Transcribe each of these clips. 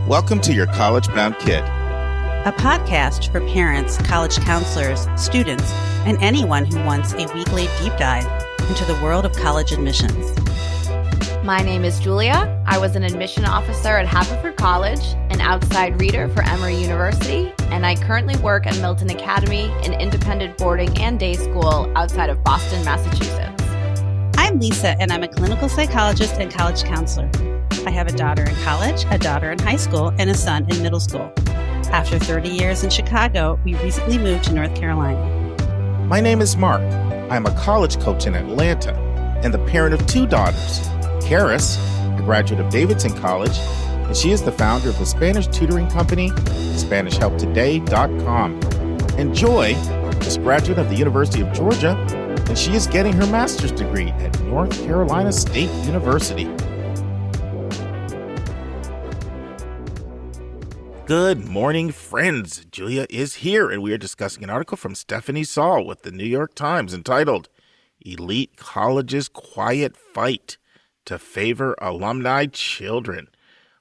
Welcome to Your College Bound Kid, a podcast for parents, college counselors, students, and anyone who wants a weekly deep dive into the world of college admissions. My name is Julia. I was an admission officer at Haverford College, an outside reader for Emory University, and I currently work at Milton Academy, an independent boarding and day school outside of Boston, Massachusetts. I'm Lisa, and I'm a clinical psychologist and college counselor. I have a daughter in college, a daughter in high school, and a son in middle school. After 30 years in Chicago, we recently moved to North Carolina. My name is Mark. I'm a college coach in Atlanta and the parent of two daughters. Karis, a graduate of Davidson College, and she is the founder of the Spanish tutoring company, SpanishHelpToday.com. And Joy is a graduate of the University of Georgia, and she is getting her master's degree at North Carolina State University. Good morning, friends. Julia is here, and we are discussing an article from Stephanie Saul with the New York Times entitled, Elite Colleges' Quiet Fight to Favor Alumni Children.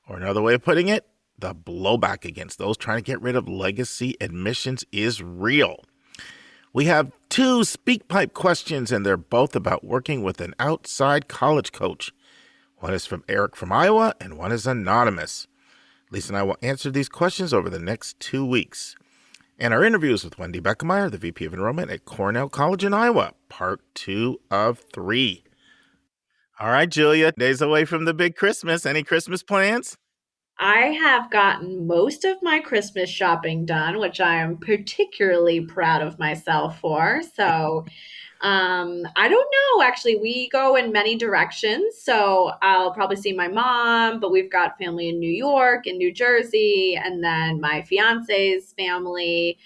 Or another way of putting it, the blowback against those trying to get rid of legacy admissions is real. We have two speakpipe questions, and they're both about working with an outside college coach. One is from Eric from Iowa, and one is anonymous. Lisa and I will answer these questions over the next 2 weeks. And our interviews with Wendy Beckemeyer, the VP of Enrollment at Cornell College in Iowa, part 2 of 3. All right, Julia, days away from the big Christmas. Any Christmas plans? I have gotten most of my Christmas shopping done, which I am particularly proud of myself for. So I don't know. Actually, we go in many directions. So I'll probably see my mom, but we've got family in New York and New Jersey, and then my fiance's family,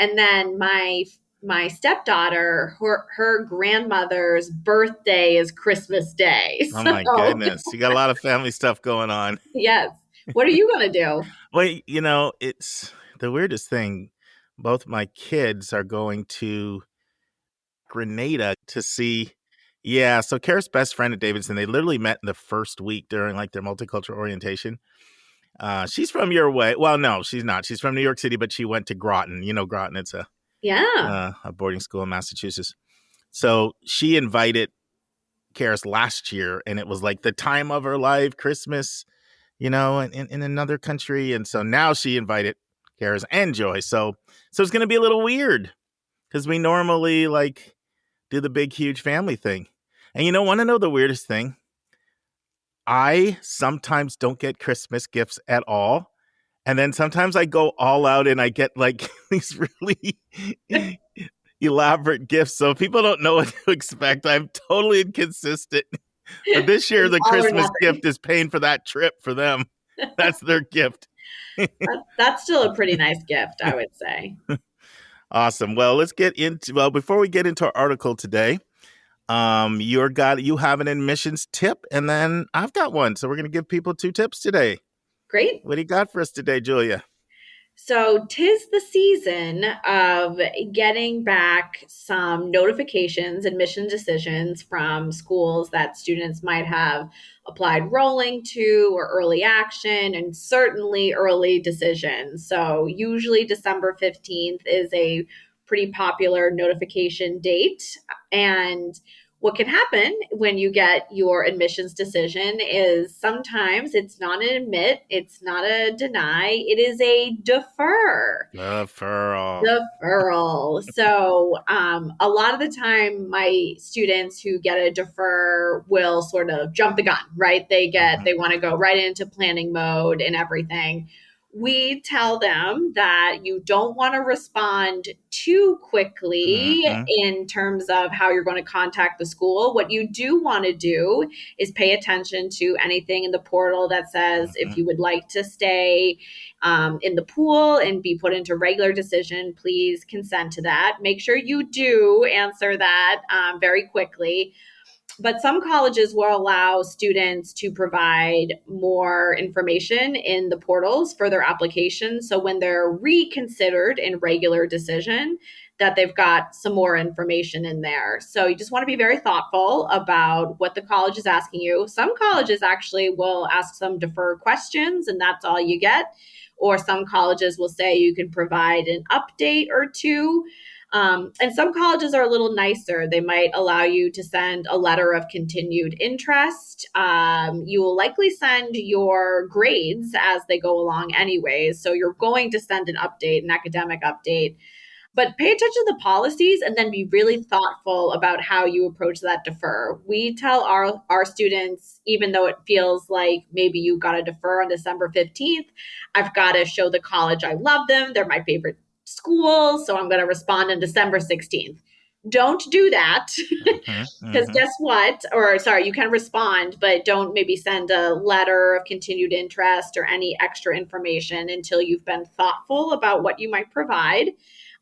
and then my stepdaughter, her grandmother's birthday is Christmas Day. Oh, my goodness. You got a lot of family stuff going on. Yes. What are you going to do? Well, you know, it's the weirdest thing. Both my kids are going to Grenada to see. Yeah, so Kara's best friend at Davidson, they literally met in the first week during like their multicultural orientation. She's from your way. Well, no, she's not. She's from New York City, but she went to Groton. You know Groton, it's a boarding school in Massachusetts. So she invited Karis last year, and it was like the time of her life, Christmas, you know, in another country. And so now she invited Karis and Joy. So it's going to be a little weird because we normally like do the big, huge family thing. And you want to know the weirdest thing? I sometimes don't get Christmas gifts at all. And then sometimes I go all out and I get like these really elaborate gifts. So people don't know what to expect. I'm totally inconsistent. But this year, the Christmas gift is paying for that trip for them. That's their gift. That's still a pretty nice gift, I would say. Awesome. Well, before we get into our article today, you have an admissions tip, and then I've got one. So we're going to give people 2 tips today. Great. What do you got for us today, Julia? So 'tis the season of getting back some notifications, admission decisions from schools that students might have applied rolling to or early action, and certainly early decisions. So usually December 15th is a pretty popular notification date. And what can happen when you get your admissions decision is sometimes it's not an admit, it's not a deny, it is a defer. Deferral. So a lot of the time, my students who get a defer will sort of jump the gun, right? They want to go right into planning mode and everything. We tell them that you don't want to respond too quickly in terms of how you're going to contact the school. What you do want to do is pay attention to anything in the portal that says if you would like to stay in the pool and be put into regular decision, please consent to that. Make sure you do answer that very quickly. But some colleges will allow students to provide more information in the portals for their applications. So when they're reconsidered in regular decision, that they've got some more information in there. So you just want to be very thoughtful about what the college is asking you. Some colleges actually will ask some deferred questions, and that's all you get. Or some colleges will say you can provide an update or two. And some colleges are a little nicer. They might allow you to send a letter of continued interest. You will likely send your grades as they go along anyways. So you're going to send an update, an academic update. But pay attention to the policies and then be really thoughtful about how you approach that defer. We tell our students, even though it feels like maybe you got to defer on December 15th, I've got to show the college I love them. They're my favorite school. So I'm going to respond on December 16th. Don't do that. Because guess what? Or sorry, you can respond, but don't maybe send a letter of continued interest or any extra information until you've been thoughtful about what you might provide.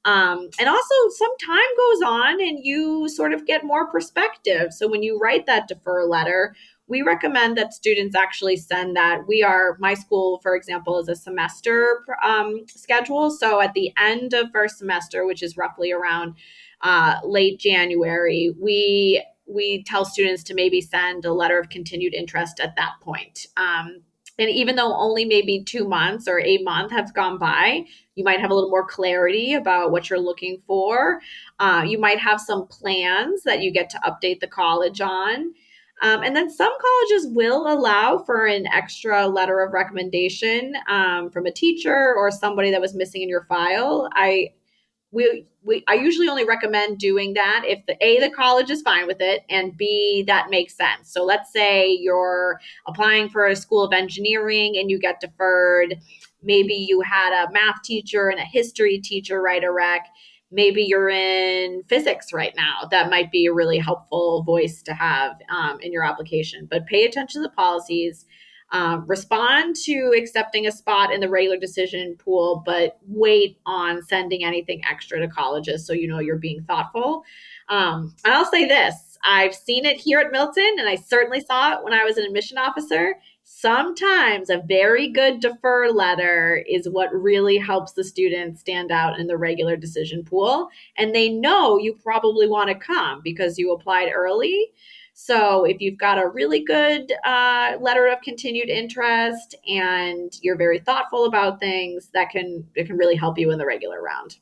And also, some time goes on and you sort of get more perspective. So when you write that defer letter, we recommend that students actually send that. My school, for example, is a semester schedule. So at the end of first semester, which is roughly around late January, we tell students to maybe send a letter of continued interest at that point. And even though only maybe 2 months or a month have gone by, you might have a little more clarity about what you're looking for. You might have some plans that you get to update the college on. And then some colleges will allow for an extra letter of recommendation from a teacher or somebody that was missing in your file. I usually only recommend doing that if the college is fine with it, and B, that makes sense. So let's say you're applying for a school of engineering and you get deferred. Maybe you had a math teacher and a history teacher write a rec. Maybe you're in physics right now. That might be a really helpful voice to have in your application. But pay attention to the policies. Respond to accepting a spot in the regular decision pool, but wait on sending anything extra to colleges so you know you're being thoughtful. And I'll say this, I've seen it here at Milton, and I certainly saw it when I was an admission officer. Sometimes a very good defer letter is what really helps the student stand out in the regular decision pool. And they know you probably want to come because you applied early. So if you've got a really good letter of continued interest and you're very thoughtful about things, it can really help you in the regular round.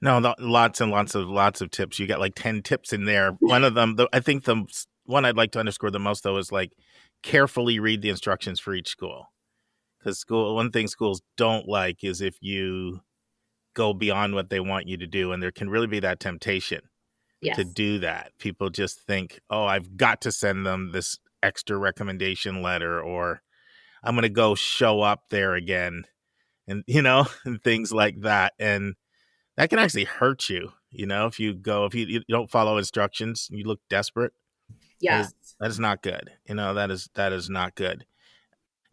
No, lots and lots of tips. You got like 10 tips in there. One of them, I think the one I'd like to underscore the most, though, is like carefully read the instructions for each school. Because one thing schools don't like is if you go beyond what they want you to do. And there can really be that temptation to do that. People just think, oh, I've got to send them this extra recommendation letter, or I'm going to go show up there again, and, and things like that. And that can actually hurt you, if you don't follow instructions, you look desperate. Yes. That is not good. That is not good.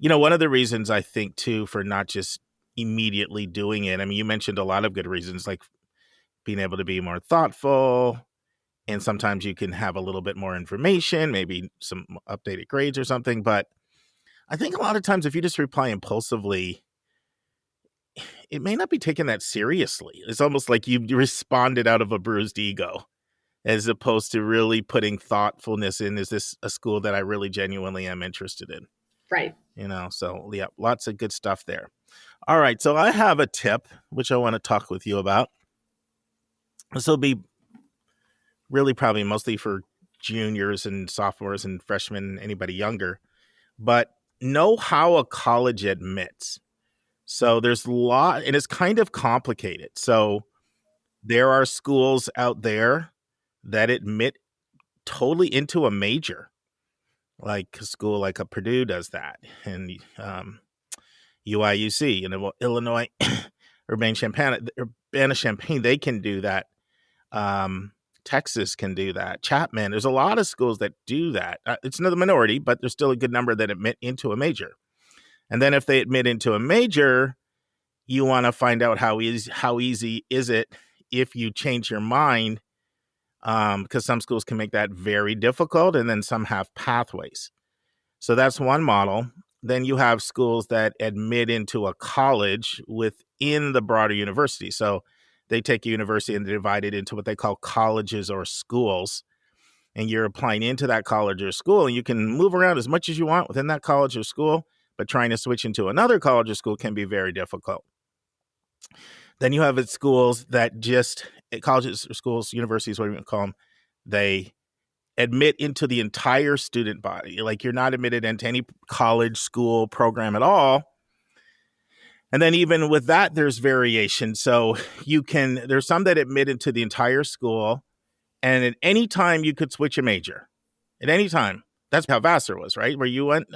One of the reasons I think too, for not just immediately doing it, I mean, you mentioned a lot of good reasons, like being able to be more thoughtful, and sometimes you can have a little bit more information, maybe some updated grades or something. But I think a lot of times if you just reply impulsively, it may not be taken that seriously. It's almost like you responded out of a bruised ego, as opposed to really putting thoughtfulness in. Is this a school that I really genuinely am interested in? Right. So yeah, lots of good stuff there. All right. So I have a tip, which I want to talk with you about. This will be really probably mostly for juniors and sophomores and freshmen, anybody younger, but know how a college admits. So there's a lot, and it's kind of complicated. So there are schools out there that admit totally into a major, like a school like a Purdue does that, and UIUC, Illinois, Urbana-Champaign, they can do that. Texas can do that. Chapman, there's a lot of schools that do that. It's not the minority, but there's still a good number that admit into a major. And then if they admit into a major, you want to find out how easy is it if you change your mind, because some schools can make that very difficult, and then some have pathways. So that's one model. Then you have schools that admit into a college within the broader university. So they take a university and they divide it into what they call colleges or schools. And you're applying into that college or school, and you can move around as much as you want within that college or school, but trying to switch into another college or school can be very difficult. Then you have schools that just, colleges or schools, universities, whatever you call them, they admit into the entire student body. Like, you're not admitted into any college, school program at all. And then even with that, there's variation. So there's some that admit into the entire school, and at any time you could switch a major. At any time. That's how Vassar was, right? Where you went?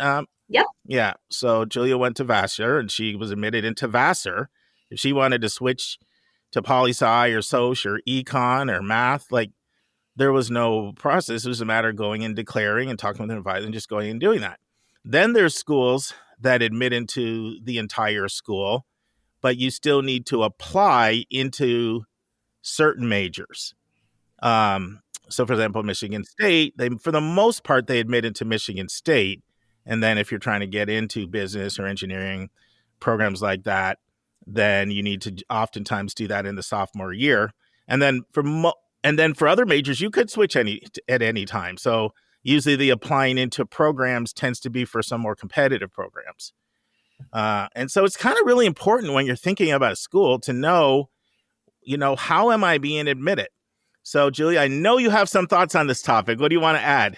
Yep. Yeah. So Julia went to Vassar, and she was admitted into Vassar. If she wanted to switch to poli-sci or soc or econ or math, like, there was no process. It was a matter of going and declaring and talking with an advisor and just going and doing that. Then there's schools that admit into the entire school, but you still need to apply into certain majors. So, for example, Michigan State, for the most part, they admit into Michigan State. And then if you're trying to get into business or engineering programs like that, then you need to oftentimes do that in the sophomore year. And then for other majors, you could switch at any time. So usually the applying into programs tends to be for some more competitive programs. And so it's kind of really important when you're thinking about school to know, how am I being admitted? So, Julia, I know you have some thoughts on this topic. What do you want to add?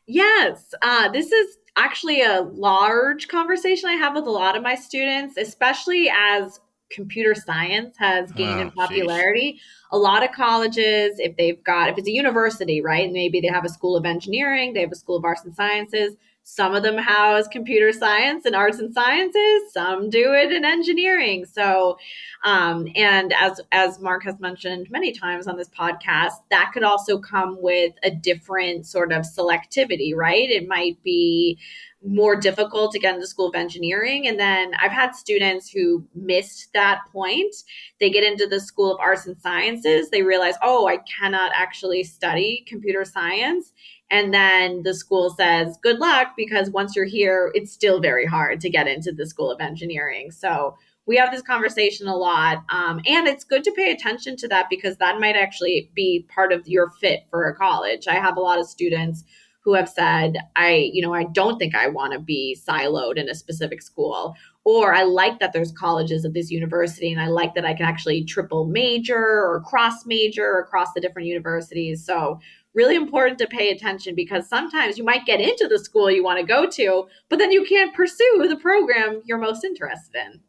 Yes, this is actually a large conversation I have with a lot of my students, especially as computer science has gained in popularity. A lot of colleges, if it's a university, right? Maybe they have a school of engineering, they have a school of arts and sciences. Some of them house computer science and arts and sciences. Some do it in engineering. So, and as Mark has mentioned many times on this podcast, that could also come with a different sort of selectivity, right? It might be more difficult to get into School of Engineering. And then I've had students who missed that point. They get into the School of Arts and Sciences. They realize, oh, I cannot actually study computer science. And then the school says, good luck, because once you're here, it's still very hard to get into the School of Engineering. So we have this conversation a lot. And it's good to pay attention to that, because that might actually be part of your fit for a college. I have a lot of students who have said, I don't think I want to be siloed in a specific school, or I like that there's colleges at this university, and I like that I can actually triple major or cross major across the different universities. So really important to pay attention, because sometimes you might get into the school you want to go to, but then you can't pursue the program you're most interested in.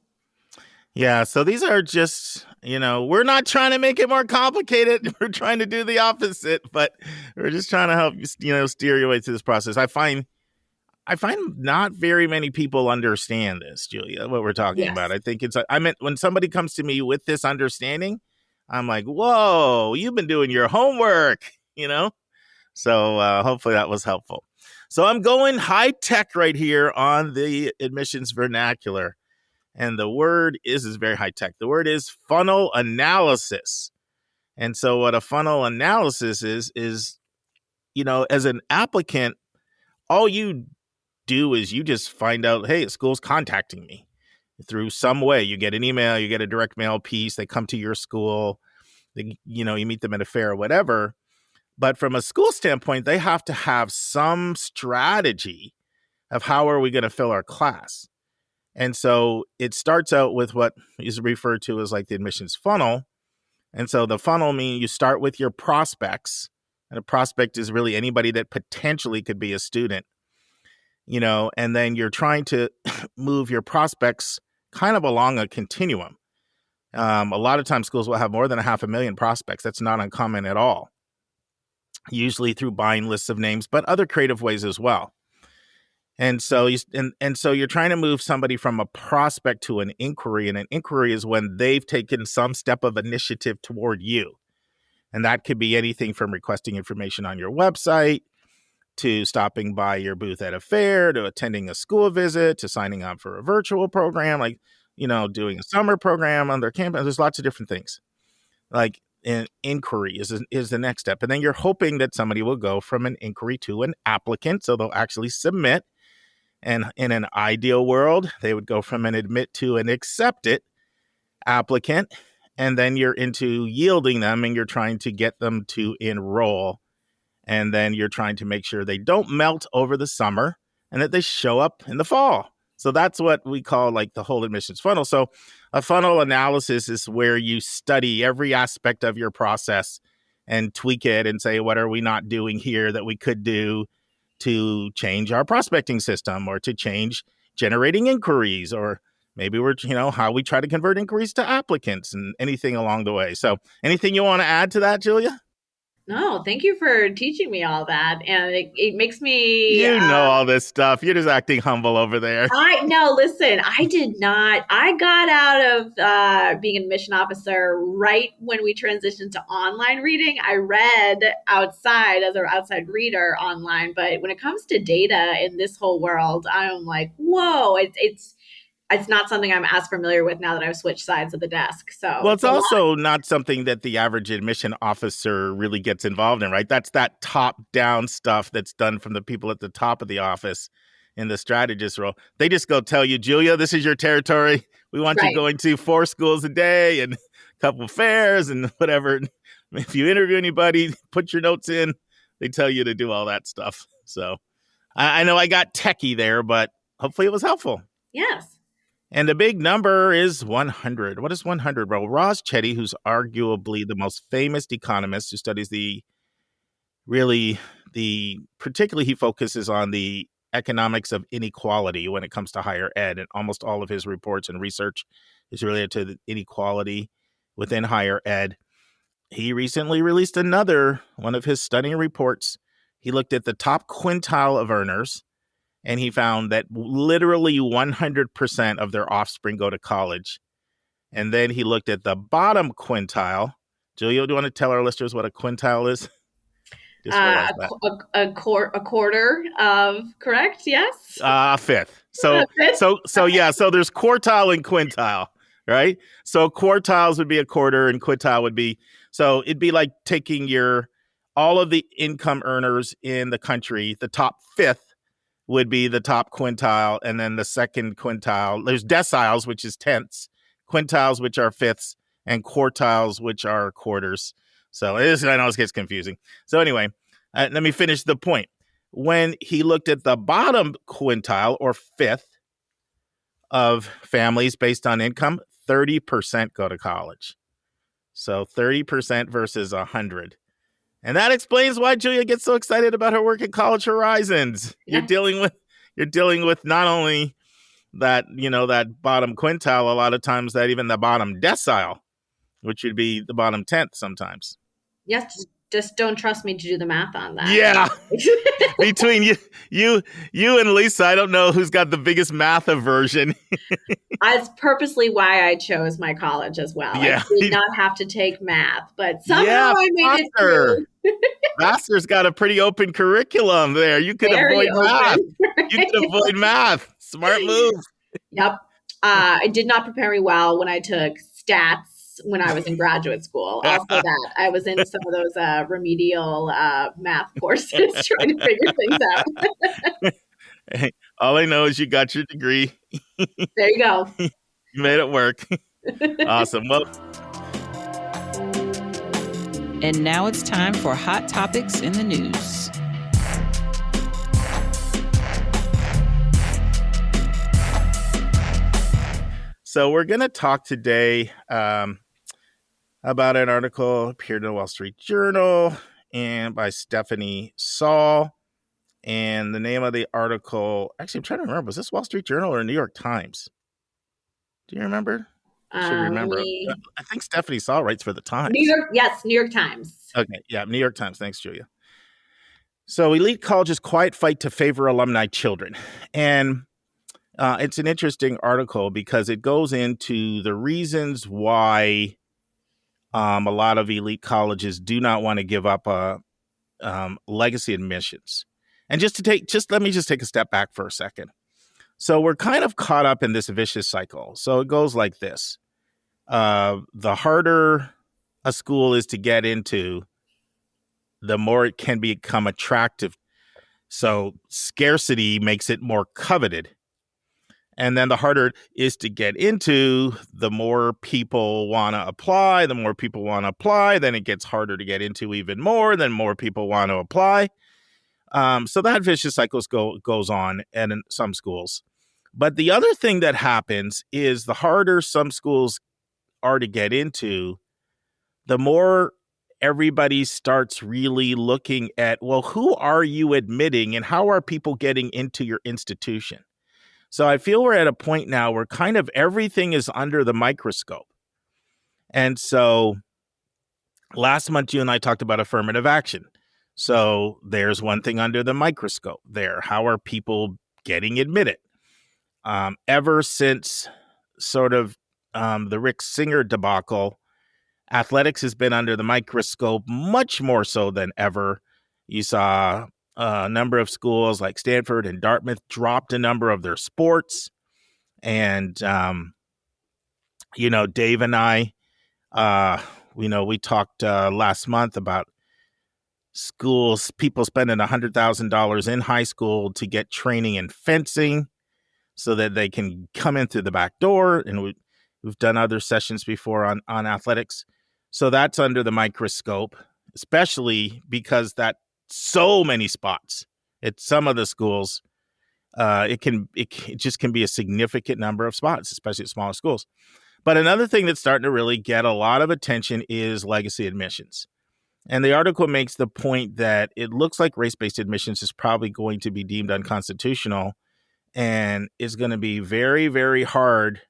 Yeah, so these are just, we're not trying to make it more complicated. We're trying to do the opposite, but we're just trying to help you, steer your way through this process. I find not very many people understand this, Julia, what we're talking about. I think when somebody comes to me with this understanding, I'm like, whoa, you've been doing your homework, So hopefully that was helpful. So I'm going high tech right here on the admissions vernacular. And the word is very high tech. The word is funnel analysis. And so what a funnel analysis is, as an applicant, all you do is you just find out, hey, a school's contacting me through some way. You get an email, you get a direct mail piece, they come to your school, you meet them at a fair or whatever. But from a school standpoint, they have to have some strategy of how are we going to fill our class. And so it starts out with what is referred to as like the admissions funnel. And so the funnel means you start with your prospects, and a prospect is really anybody that potentially could be a student, and then you're trying to move your prospects kind of along a continuum. A lot of times schools will have more than 500,000 prospects. That's not uncommon at all, usually through buying lists of names, but other creative ways as well. And so you're trying to move somebody from a prospect to an inquiry, and an inquiry is when they've taken some step of initiative toward you. And that could be anything from requesting information on your website, to stopping by your booth at a fair, to attending a school visit, to signing up for a virtual program, like, doing a summer program on their campus. There's lots of different things. Like an inquiry is the next step. And then you're hoping that somebody will go from an inquiry to an applicant, so they'll actually submit. And in an ideal world, they would go from an admit to an accepted applicant. and then you're into yielding them, and you're trying to get them to enroll. And then you're trying to make sure they don't melt over the summer and that they show up in the fall. So that's what we call like the whole admissions funnel. So a funnel analysis is where you study every aspect of your process and tweak it and say, what are we not doing here that we could do to change our prospecting system, or to change generating inquiries, or maybe we're, how we try to convert inquiries to applicants, and anything along the way. So anything you want to add to that, Julia? No, thank you for teaching me all that. And it makes me... You know all this stuff. You're just acting humble over there. Listen, I did not. I got out of being an admission officer right when we transitioned to online reading. I read outside as an outside reader online. But when it comes to data in this whole world, I'm like, whoa, it's not something I'm as familiar with now that I've switched sides of the desk. So, well, it's also not something that the average admission officer really gets involved in, right? That's that top-down stuff that's done from the people at the top of the office in the strategist role. They just go tell you, Julia, this is your territory. We want you going to 4 schools a day and a couple of fairs and whatever. If you interview anybody, put your notes in. They tell you to do all that stuff. So I know I got techie there, but hopefully it was helpful. Yes. And the big number is 100. What is 100? Well, Ross Chetty, who's arguably the most famous economist who studies particularly he focuses on the economics of inequality when it comes to higher ed. And almost all of his reports and research is related to the inequality within higher ed. He recently released another one of his stunning reports. He looked at the top quintile of earners, and he found that literally 100% of their offspring go to college. And then he looked at the bottom quintile. Julia, do you want to tell our listeners what a quintile is? A quarter of, correct? Yes. A fifth. So there's quartile and quintile, right? So quartiles would be a quarter, and quintile would be, so it'd be like taking all of the income earners in the country, the top fifth would be the top quintile, and then the second quintile. There's deciles, which is tenths, quintiles, which are fifths, and quartiles, which are quarters. So I know it gets confusing. So anyway, let me finish the point. When he looked at the bottom quintile, or fifth, of families based on income, 30% go to college. So 30% versus 100. And that explains why Julia gets so excited about her work at College Horizons. Yeah. You're dealing with not only that, that bottom quintile, a lot of times that even the bottom decile, which would be the bottom tenth sometimes. Yes, just don't trust me to do the math on that. Yeah. Between you and Lisa, I don't know who's got the biggest math aversion. That's purposely why I chose my college as well. Yeah. I did not have to take math, but somehow I made it through. Vassar's got a pretty open curriculum there. You could avoid math. Right? You could avoid math. Smart move. Yep. It did not prepare me well when I took stats when I was in graduate school. Also that I was in some of those remedial math courses trying to figure things out. Hey, all I know is you got your degree. There you go. You made it work. Awesome. Well, and now it's time for Hot Topics in the News. So we're going to talk today about an article appeared in the Wall Street Journal and by Stephanie Saul. And the name of the article, actually, I'm trying to remember, was this Wall Street Journal or New York Times? Do you remember? I should remember. I think Stephanie Saul writes for the Times. New York Times. Okay, yeah, New York Times. Thanks, Julia. So elite colleges' quiet fight to favor alumni children. And it's an interesting article because it goes into the reasons why a lot of elite colleges do not want to give up legacy admissions. And let me take a step back for a second. So we're kind of caught up in this vicious cycle. So it goes like this. The harder a school is to get into, the more it can become attractive. So scarcity makes it more coveted. And then the harder it is to get into, the more people want to apply. The more people want to apply, then it gets harder to get into even more. Then more people want to apply. So that vicious cycle goes on in some schools. But the other thing that happens is the harder some schools are to get into, the more everybody starts really looking at, well, who are you admitting and how are people getting into your institution? So I feel we're at a point now where kind of everything is under the microscope. And so last month, you and I talked about affirmative action. So there's one thing under the microscope there. How are people getting admitted? Ever since sort of the Rick Singer debacle, athletics has been under the microscope much more so than ever. You saw a number of schools like Stanford and Dartmouth dropped a number of their sports. And, Dave and I, we talked last month about schools, people spending $100,000 in high school to get training in fencing so that they can come in through the back door. And we've done other sessions before on athletics. So that's under the microscope, especially because that so many spots at some of the schools, it just can be a significant number of spots, especially at smaller schools. But another thing that's starting to really get a lot of attention is legacy admissions. And the article makes the point that it looks like race-based admissions is probably going to be deemed unconstitutional and is going to be very, very hard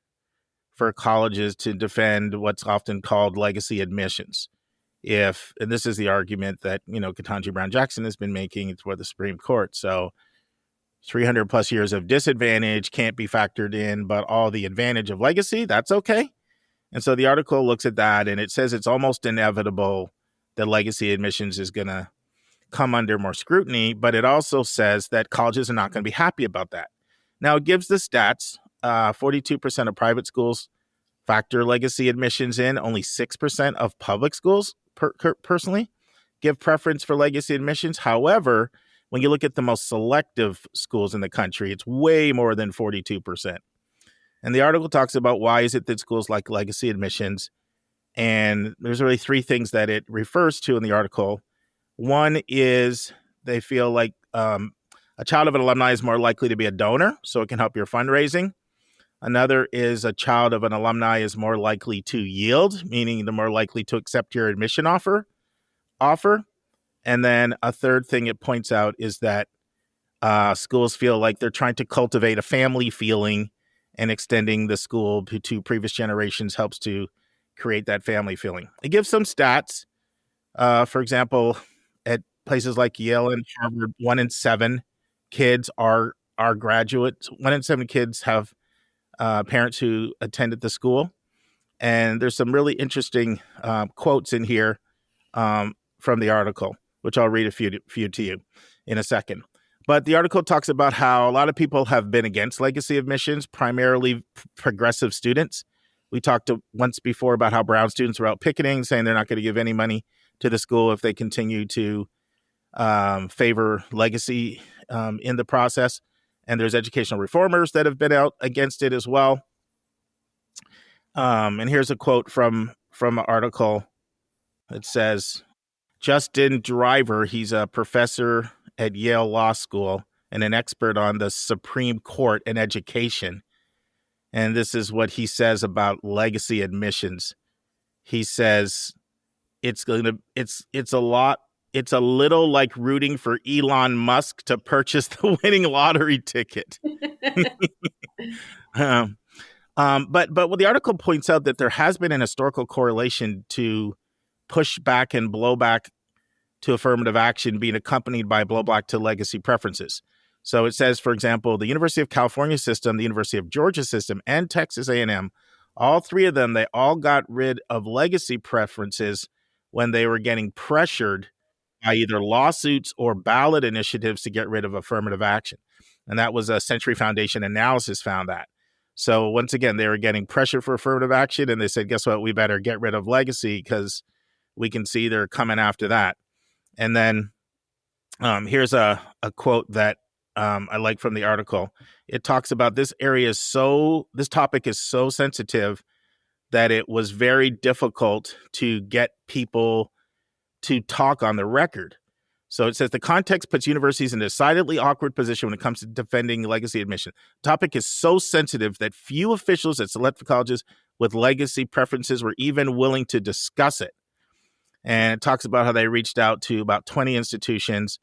for colleges to defend what's often called legacy admissions. And this is the argument that, Ketanji Brown Jackson has been making for the Supreme Court. So 300 plus years of disadvantage can't be factored in, but all the advantage of legacy, that's okay. And so the article looks at that and it says it's almost inevitable that legacy admissions is going to come under more scrutiny, but it also says that colleges are not going to be happy about that. Now, it gives the stats. 42% of private schools factor legacy admissions in. Only 6% of public schools personally give preference for legacy admissions. However, when you look at the most selective schools in the country, it's way more than 42%. And the article talks about why is it that schools like legacy admissions. And there's really three things that it refers to in the article. One is they feel like a child of an alumni is more likely to be a donor, so it can help your fundraising. Another is a child of an alumni is more likely to yield, meaning they're more likely to accept your admission offer. And then a third thing it points out is that schools feel like they're trying to cultivate a family feeling, and extending the school to previous generations helps to create that family feeling. It gives some stats. For example, at places like Yale and Harvard, 1 in 7 kids are graduates. 1 in 7 kids have parents who attended the school. And there's some really interesting quotes in here from the article, which I'll read a few to you in a second. But the article talks about how a lot of people have been against legacy admissions, primarily progressive students. We talked once before about how Brown students were out picketing, saying they're not going to give any money to the school if they continue to favor legacy in the process. And there's educational reformers that have been out against it as well. And here's a quote from an article that says, Justin Driver, he's a professor at Yale Law School and an expert on the Supreme Court and education. And this is what he says about legacy admissions. He says it's a little like rooting for Elon Musk to purchase the winning lottery ticket. But what the article points out that there has been an historical correlation to pushback and blowback to affirmative action being accompanied by blowback to legacy preferences. So it says, for example, the University of California system, the University of Georgia system, and Texas A&M, all three of them, they all got rid of legacy preferences when they were getting pressured by either lawsuits or ballot initiatives to get rid of affirmative action. And that was a Century Foundation analysis found that. So once again, they were getting pressure for affirmative action, and they said, guess what? We better get rid of legacy because we can see they're coming after that. And then here's a quote that I like from the article. It talks about this topic is so sensitive that it was very difficult to get people to talk on the record. So it says the context puts universities in a decidedly awkward position when it comes to defending legacy admission. The topic is so sensitive that few officials at select colleges with legacy preferences were even willing to discuss it. And it talks about how they reached out to about 20 institutions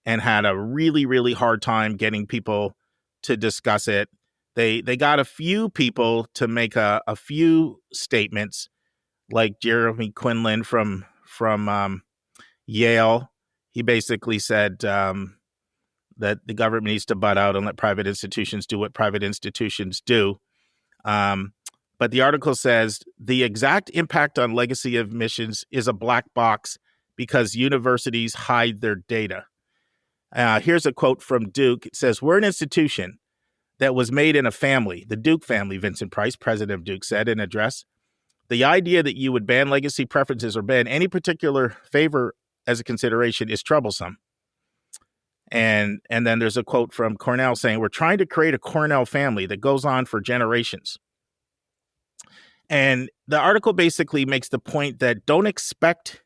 and had a really, really hard time getting people to discuss it. They got a few people to make a few statements, like Jeremy Quinlan from Yale. He basically said that the government needs to butt out and let private institutions do what private institutions do. But the article says the exact impact on legacy admissions is a black box because universities hide their data. Here's a quote from Duke. It says, "We're an institution that was made in a family, the Duke family," Vincent Price, president of Duke, said in an address. "The idea that you would ban legacy preferences or ban any particular favor as a consideration is troublesome." And then there's a quote from Cornell saying, "We're trying to create a Cornell family that goes on for generations." And the article basically makes the point that don't expect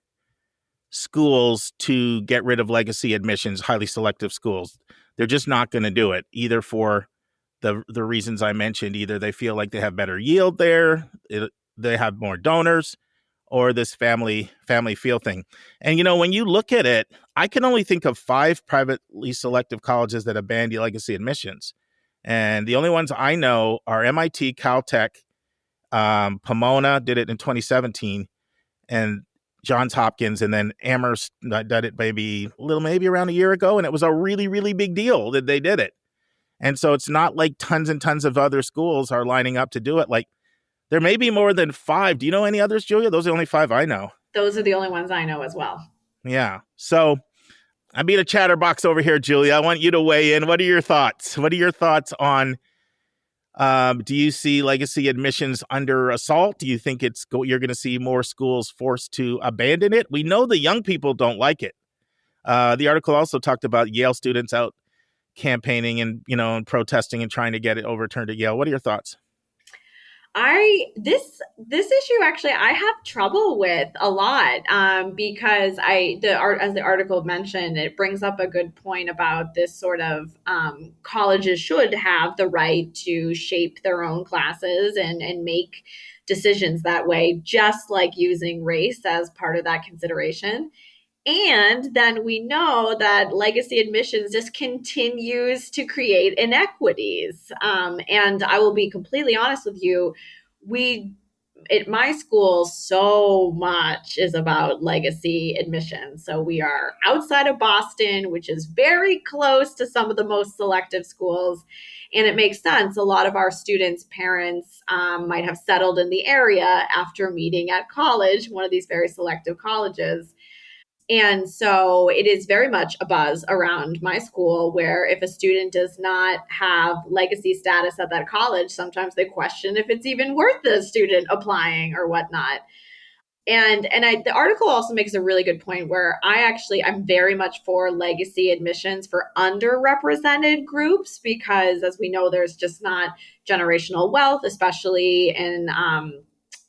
schools to get rid of legacy admissions, highly selective schools. They're just not going to do it, either for the reasons I mentioned. Either they feel like they have better yield there, they have more donors, or this family feel thing. And, when you look at it, I can only think of 5 privately selective colleges that have banned legacy admissions. And the only ones I know are MIT, Caltech, Pomona did it in 2017, and Johns Hopkins, and then Amherst did it maybe around a year ago, and it was a really, really big deal that they did it. And so it's not like tons and tons of other schools are lining up to do it. Like, there may be more than 5. Do you know any others, Julia? Those are the only 5 I know. Those are the only ones I know as well. Yeah. So I'm being a chatterbox over here, Julia. I want you to weigh in. What are your thoughts? What are your thoughts on, do you see legacy admissions under assault? Do you think you're going to see more schools forced to abandon it? We know the young people don't like it. The article also talked about Yale students out campaigning and, and protesting and trying to get it overturned at Yale. What are your thoughts? This issue actually I have trouble with a lot because as the article mentioned, it brings up a good point about this sort of colleges should have the right to shape their own classes and make decisions that way, just like using race as part of that consideration. And then we know that legacy admissions just continues to create inequities. And I will be completely honest with you, at my school, so much is about legacy admissions. So we are outside of Boston, which is very close to some of the most selective schools. And it makes sense. A lot of our students' parents might have settled in the area after meeting at college, one of these very selective colleges. And so it is very much a buzz around my school where if a student does not have legacy status at that college, sometimes they question if it's even worth the student applying or whatnot. And the article also makes a really good point where I'm very much for legacy admissions for underrepresented groups, because as we know, there's just not generational wealth, especially in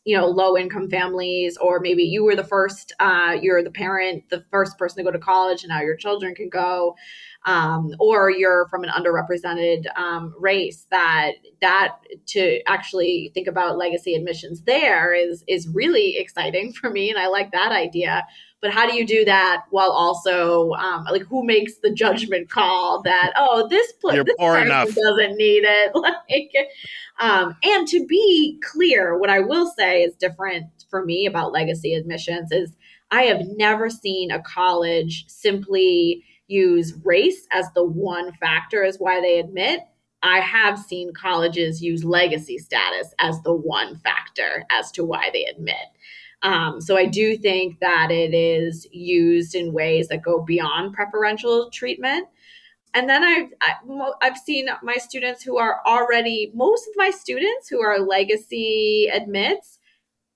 low income families, or maybe you were you're the parent, the first person to go to college, and now your children can go, or you're from an underrepresented race. That to actually think about legacy admissions there is really exciting for me, and I like that idea. But how do you do that while also who makes the judgment call that this person doesn't need it? And to be clear, what I will say is different for me about legacy admissions is I have never seen a college simply use race as the one factor as why they admit. I have seen colleges use legacy status as the one factor as to why they admit. So I do think that it is used in ways that go beyond preferential treatment. And then I've seen my students most of my students who are legacy admits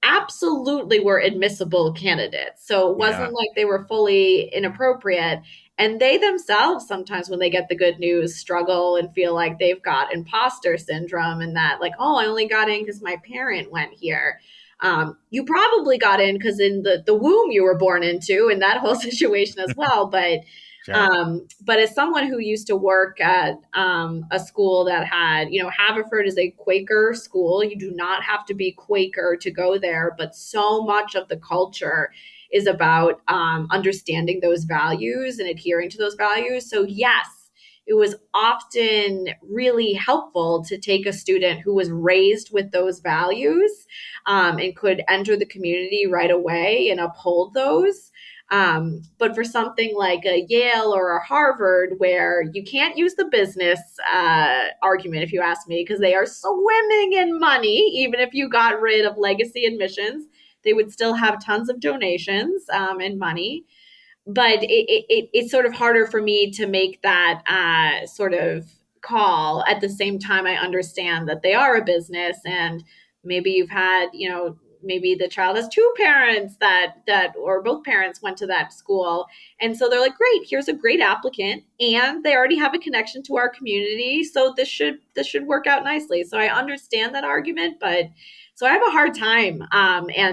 absolutely were admissible candidates. So it wasn't like they were fully inappropriate. And they themselves, sometimes when they get the good news, struggle and feel like they've got imposter syndrome and that like, oh, I only got in because my parent went here. You probably got in because in the womb you were born into and that whole situation as well. But as someone who used to work at a school that had, Haverford is a Quaker school. You do not have to be Quaker to go there, but so much of the culture is about understanding those values and adhering to those values. So yes, it was often really helpful to take a student who was raised with those values and could enter the community right away and uphold those. But for something like a Yale or a Harvard, where you can't use the business argument, if you ask me, because they are swimming in money, even if you got rid of legacy admissions, they would still have tons of donations and money. But it's sort of harder for me to make that sort of call. At the same time, I understand that they are a business, and maybe you've had, maybe the child has two parents that or both parents went to that school, and so they're like, great, here's a great applicant, and they already have a connection to our community, so this should work out nicely. So I understand that argument, but so I have a hard time.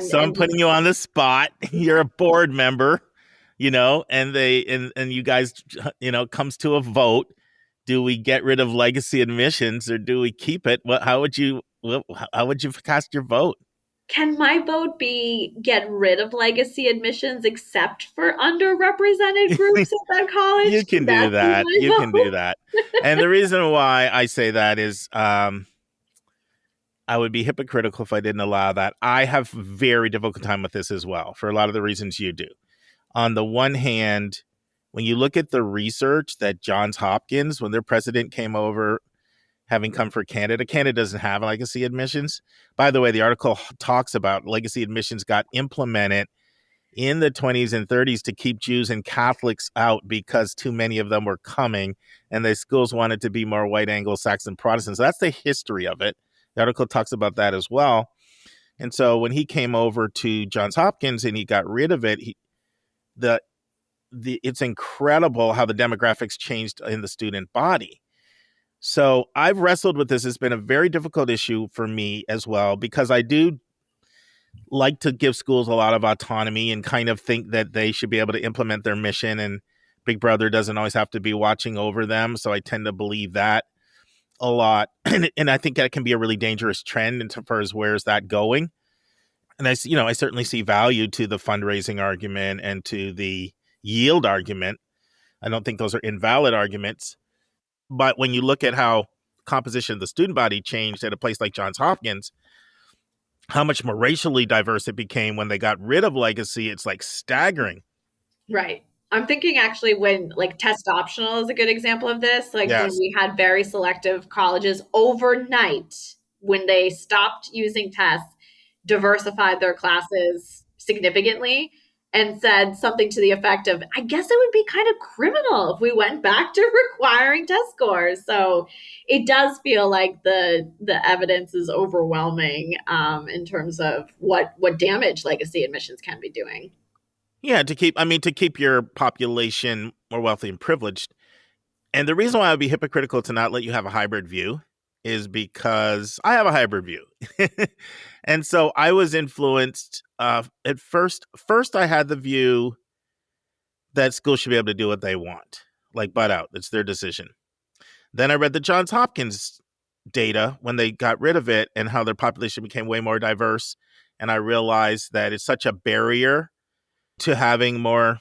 So I'm putting you on the spot. You're a board member, and you guys, comes to a vote. Do we get rid of legacy admissions or do we keep it? How would you cast your vote? Can my vote be get rid of legacy admissions except for underrepresented groups at that college? You can do that. You can do that. And the reason why I say that is I would be hypocritical if I didn't allow that. I have very difficult time with this as well for a lot of the reasons you do. On the one hand, when you look at the research that Johns Hopkins, when their president came over, having come for Canada doesn't have legacy admissions. By the way, the article talks about legacy admissions got implemented in the 20s and 30s to keep Jews and Catholics out because too many of them were coming and the schools wanted to be more white Anglo-Saxon Protestants. So that's the history of it. The article talks about that as well. And so when he came over to Johns Hopkins and he got rid of it, it's incredible how the demographics changed in the student body. So I've wrestled with this. It's been a very difficult issue for me as well, because I do like to give schools a lot of autonomy and kind of think that they should be able to implement their mission, and Big Brother doesn't always have to be watching over them. So I tend to believe that a lot. And I think that can be a really dangerous trend in far as where's that going. And I certainly see value to the fundraising argument and to the yield argument. I don't think those are invalid arguments. But when you look at how composition of the student body changed at a place like Johns Hopkins, how much more racially diverse it became when they got rid of legacy, it's like staggering. Right. I'm thinking actually when like test optional is a good example of this. Like yes. When we had very selective colleges overnight, when they stopped using tests, diversified their classes significantly and said something to the effect of, I guess it would be kind of criminal if we went back to requiring test scores. So it does feel like the evidence is overwhelming in terms of what damage legacy admissions can be doing. Yeah, to keep your population more wealthy and privileged. And the reason why I would be hypocritical to not let you have a hybrid view is because I have a hybrid view. And so I was influenced at first. First, I had the view that schools should be able to do what they want, like butt out. It's their decision. Then I read the Johns Hopkins data when they got rid of it and how their population became way more diverse. And I realized that it's such a barrier to having more,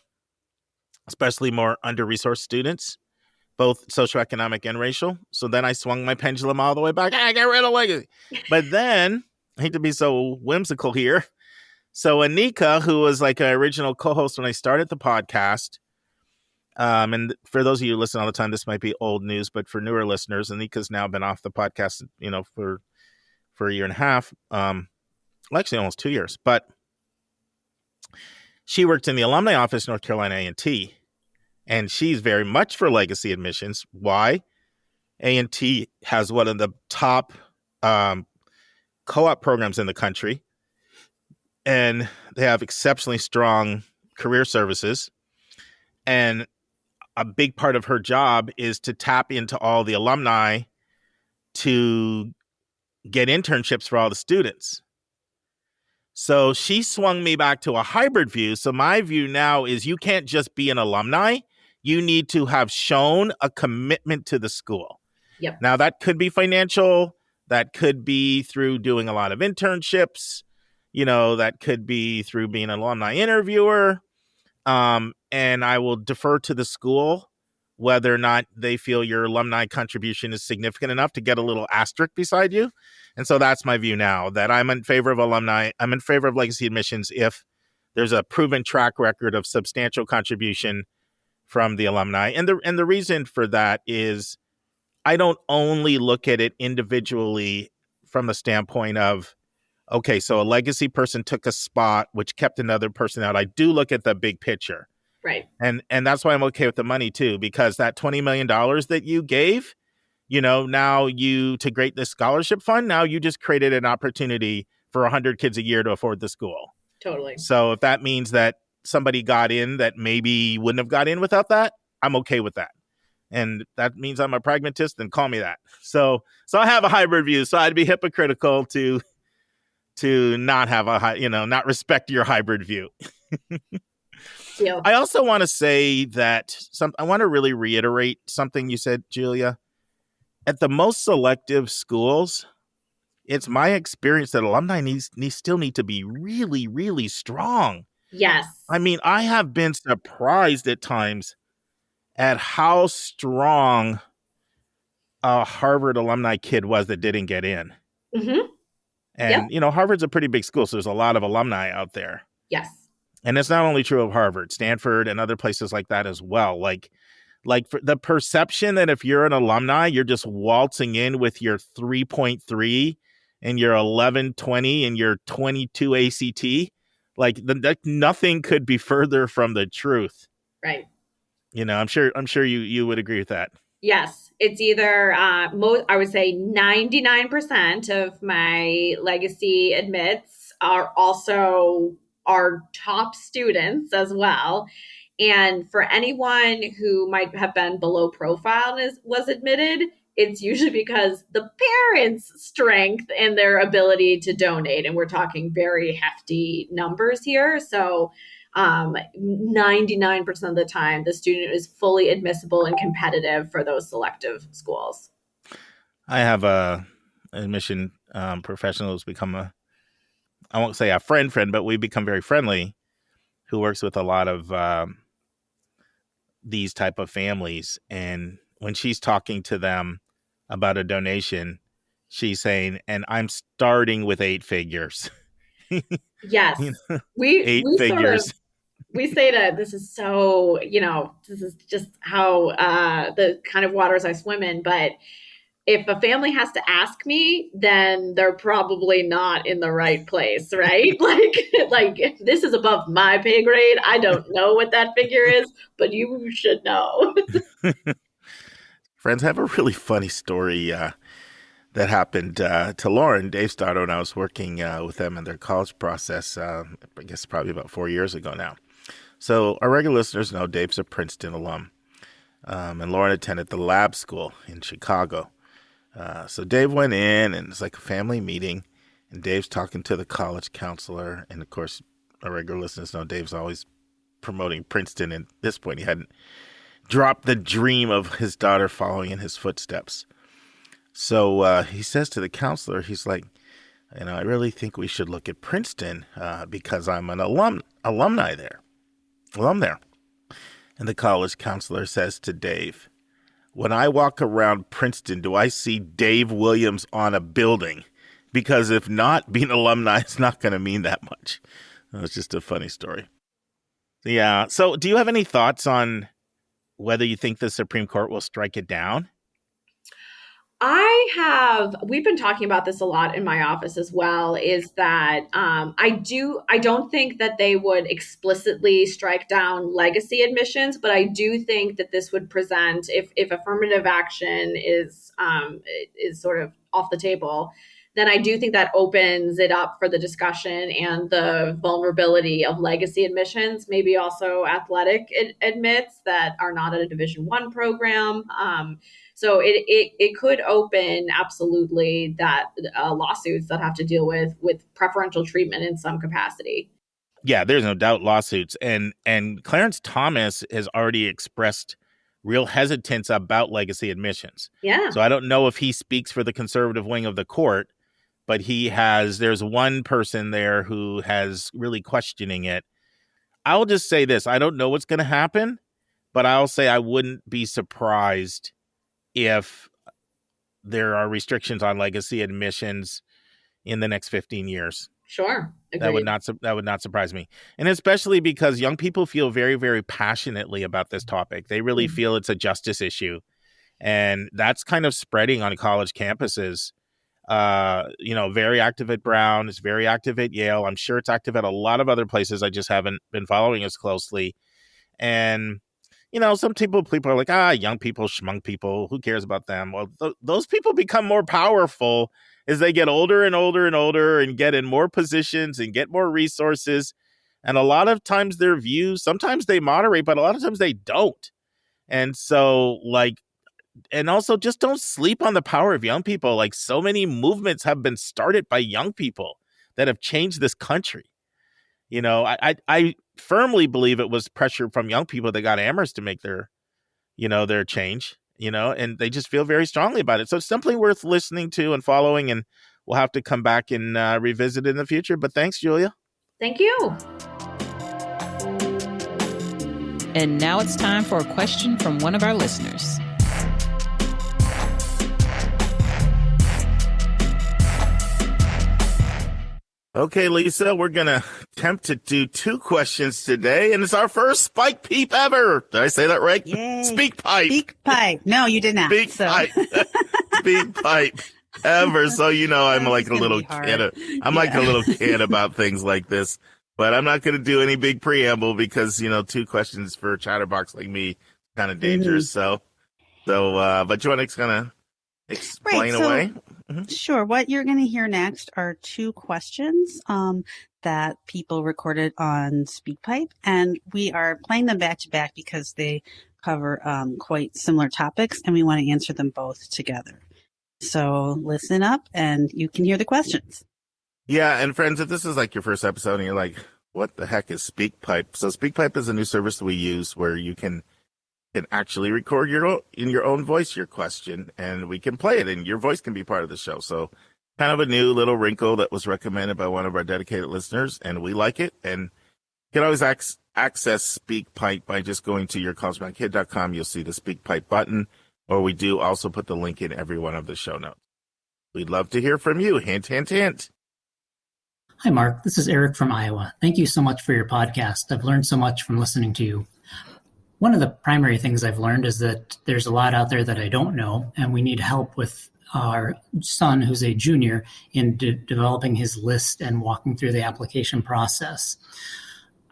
especially more under-resourced students, both socioeconomic and racial. So then I swung my pendulum all the way back. I got rid of legacy. But then, I hate to be so whimsical here. So Anika, who was like an original co-host when I started the podcast, and for those of you who listen all the time, this might be old news, but for newer listeners, Anika's now been off the podcast, for a year and a half. Actually, almost 2 years. But she worked in the alumni office, North Carolina A&T, and she's very much for legacy admissions. Why? A&T has one of the top co-op programs in the country, and they have exceptionally strong career services. And a big part of her job is to tap into all the alumni to get internships for all the students. So she swung me back to a hybrid view. So my view now is you can't just be an alumni. You need to have shown a commitment to the school. Yep. Now, that could be financial. That could be through doing a lot of internships. That could be through being an alumni interviewer. And I will defer to the school whether or not they feel your alumni contribution is significant enough to get a little asterisk beside you. And so that's my view now, that I'm in favor of alumni. I'm in favor of legacy admissions if there's a proven track record of substantial contribution from the alumni. And the reason for that is I don't only look at it individually from the standpoint of, okay, so a legacy person took a spot which kept another person out. I do look at the big picture. Right. And that's why I'm okay with the money too, because that $20 million that you gave, now to create this scholarship fund, now you just created an opportunity for 100 kids a year to afford the school. Totally. So if that means that somebody got in that maybe wouldn't have got in without that, I'm okay with that. And that means I'm a pragmatist, then call me that. So I have a hybrid view. So I'd be hypocritical to not have not respect your hybrid view. Yeah. I also want to say that I want to really reiterate something you said, Julia. At the most selective schools, it's my experience that alumni still need to be really, really strong. Yes. I mean, I have been surprised at times at how strong a Harvard alumni kid was that didn't get in. Mm-hmm. And, Harvard's a pretty big school, so there's a lot of alumni out there. Yes. And it's not only true of Harvard, Stanford, and other places like that as well. Like for the perception that if you're an alumni, you're just waltzing in with your 3.3 and your 1120 and your 22 ACT, nothing could be further from the truth. Right. I'm sure you would agree with that. Yes, it's either I would say 99% of my legacy admits are also our top students as well. And for anyone who might have been below profile and was admitted, it's usually because the parents' strength and their ability to donate. And we're talking very hefty numbers here. So 99% of the time, the student is fully admissible and competitive for those selective schools. I have a admission professional who's become I won't say a friend, but we've become very friendly, who works with a lot of these type of families. And when she's talking to them about a donation, she's saying, and I'm starting with 8 figures. Yes. We figures. We say that this is so, this is just how the kind of waters I swim in. But if a family has to ask me, then they're probably not in the right place, right? like this is above my pay grade. I don't know what that figure is, but you should know. Friends, I have a really funny story that happened to Lauren, Dave's daughter, when I was working with them in their college process, I guess probably about 4 years ago now. So our regular listeners know Dave's a Princeton alum, and Lauren attended the lab school in Chicago. So Dave went in, and it's like a family meeting, and Dave's talking to the college counselor. And, of course, our regular listeners know Dave's always promoting Princeton. And at this point, he hadn't dropped the dream of his daughter following in his footsteps. So he says to the counselor, he's like, I really think we should look at Princeton because I'm an alum there. And the college counselor says to Dave, when I walk around Princeton, do I see Dave Williams on a building? Because if not, being alumni is not going to mean that much. It's just a funny story. Yeah. So do you have any thoughts on whether you think the Supreme Court will strike it down? We've been talking about this a lot in my office as well, is that I don't think that they would explicitly strike down legacy admissions, but I do think that this would present, if affirmative action is sort of off the table, then I do think that opens it up for the discussion and the vulnerability of legacy admissions. Maybe also athletic admits that are not at a Division I program. So it could open absolutely that lawsuits that have to deal with preferential treatment in some capacity. Yeah, there's no doubt lawsuits. And Clarence Thomas has already expressed real hesitance about legacy admissions. Yeah. So I don't know if he speaks for the conservative wing of the court, but there's one person there who has really questioning it. I'll just say this. I don't know what's going to happen, but I'll say I wouldn't be surprised if there are restrictions on legacy admissions in the next 15 years. Sure. Agreed. That would not surprise me. And especially because young people feel very, very passionately about this topic. They really feel it's a justice issue. And that's kind of spreading on college campuses. Very active at Brown. It's very active at Yale. I'm sure it's active at a lot of other places. I just haven't been following as closely. And, some people are like, young people, schmunk people, who cares about them? Well, those people become more powerful as they get older and older and older and get in more positions and get more resources. And a lot of times their views, sometimes they moderate, but a lot of times they don't. And so and also just don't sleep on the power of young people. Like, so many movements have been started by young people that have changed this country. I firmly believe it was pressure from young people that got Amherst to make their change, and they just feel very strongly about it. So it's simply worth listening to and following, and we'll have to come back and revisit it in the future. But thanks, Julia. Thank you. And now it's time for a question from one of our listeners. Okay, Lisa, we're going to attempt to do 2 questions today, and it's our first Spike Peep ever. Did I say that right? Yay. Speak pipe. Speak pipe. No, you did not. Pipe. Speak pipe ever. So, I'm like a little kid. Like a little kid about things like this, but I'm not going to do any big preamble because, 2 questions for a chatterbox like me, kind of dangerous. So, but you want to kind of explain away? Sure. What you're going to hear next are 2 questions that people recorded on SpeakPipe, and we are playing them back to back because they cover quite similar topics, and we want to answer them both together. So listen up, and you can hear the questions. Yeah, and friends, if this is like your first episode and you're like, what the heck is SpeakPipe? So SpeakPipe is a new service that we use where you can actually record in your own voice your question, and we can play it, and your voice can be part of the show. So kind of a new little wrinkle that was recommended by one of our dedicated listeners, and we like it. And you can always access SpeakPipe by just going to yourcollegemountainkid.com. You'll see the SpeakPipe button, or we do also put the link in every one of the show notes. We'd love to hear from you. Hint, hint, hint. Hi, Mark. This is Eric from Iowa. Thank you so much for your podcast. I've learned so much from listening to you. One of the primary things I've learned is that there's a lot out there that I don't know, and we need help with our son, who's a junior, in developing his list and walking through the application process.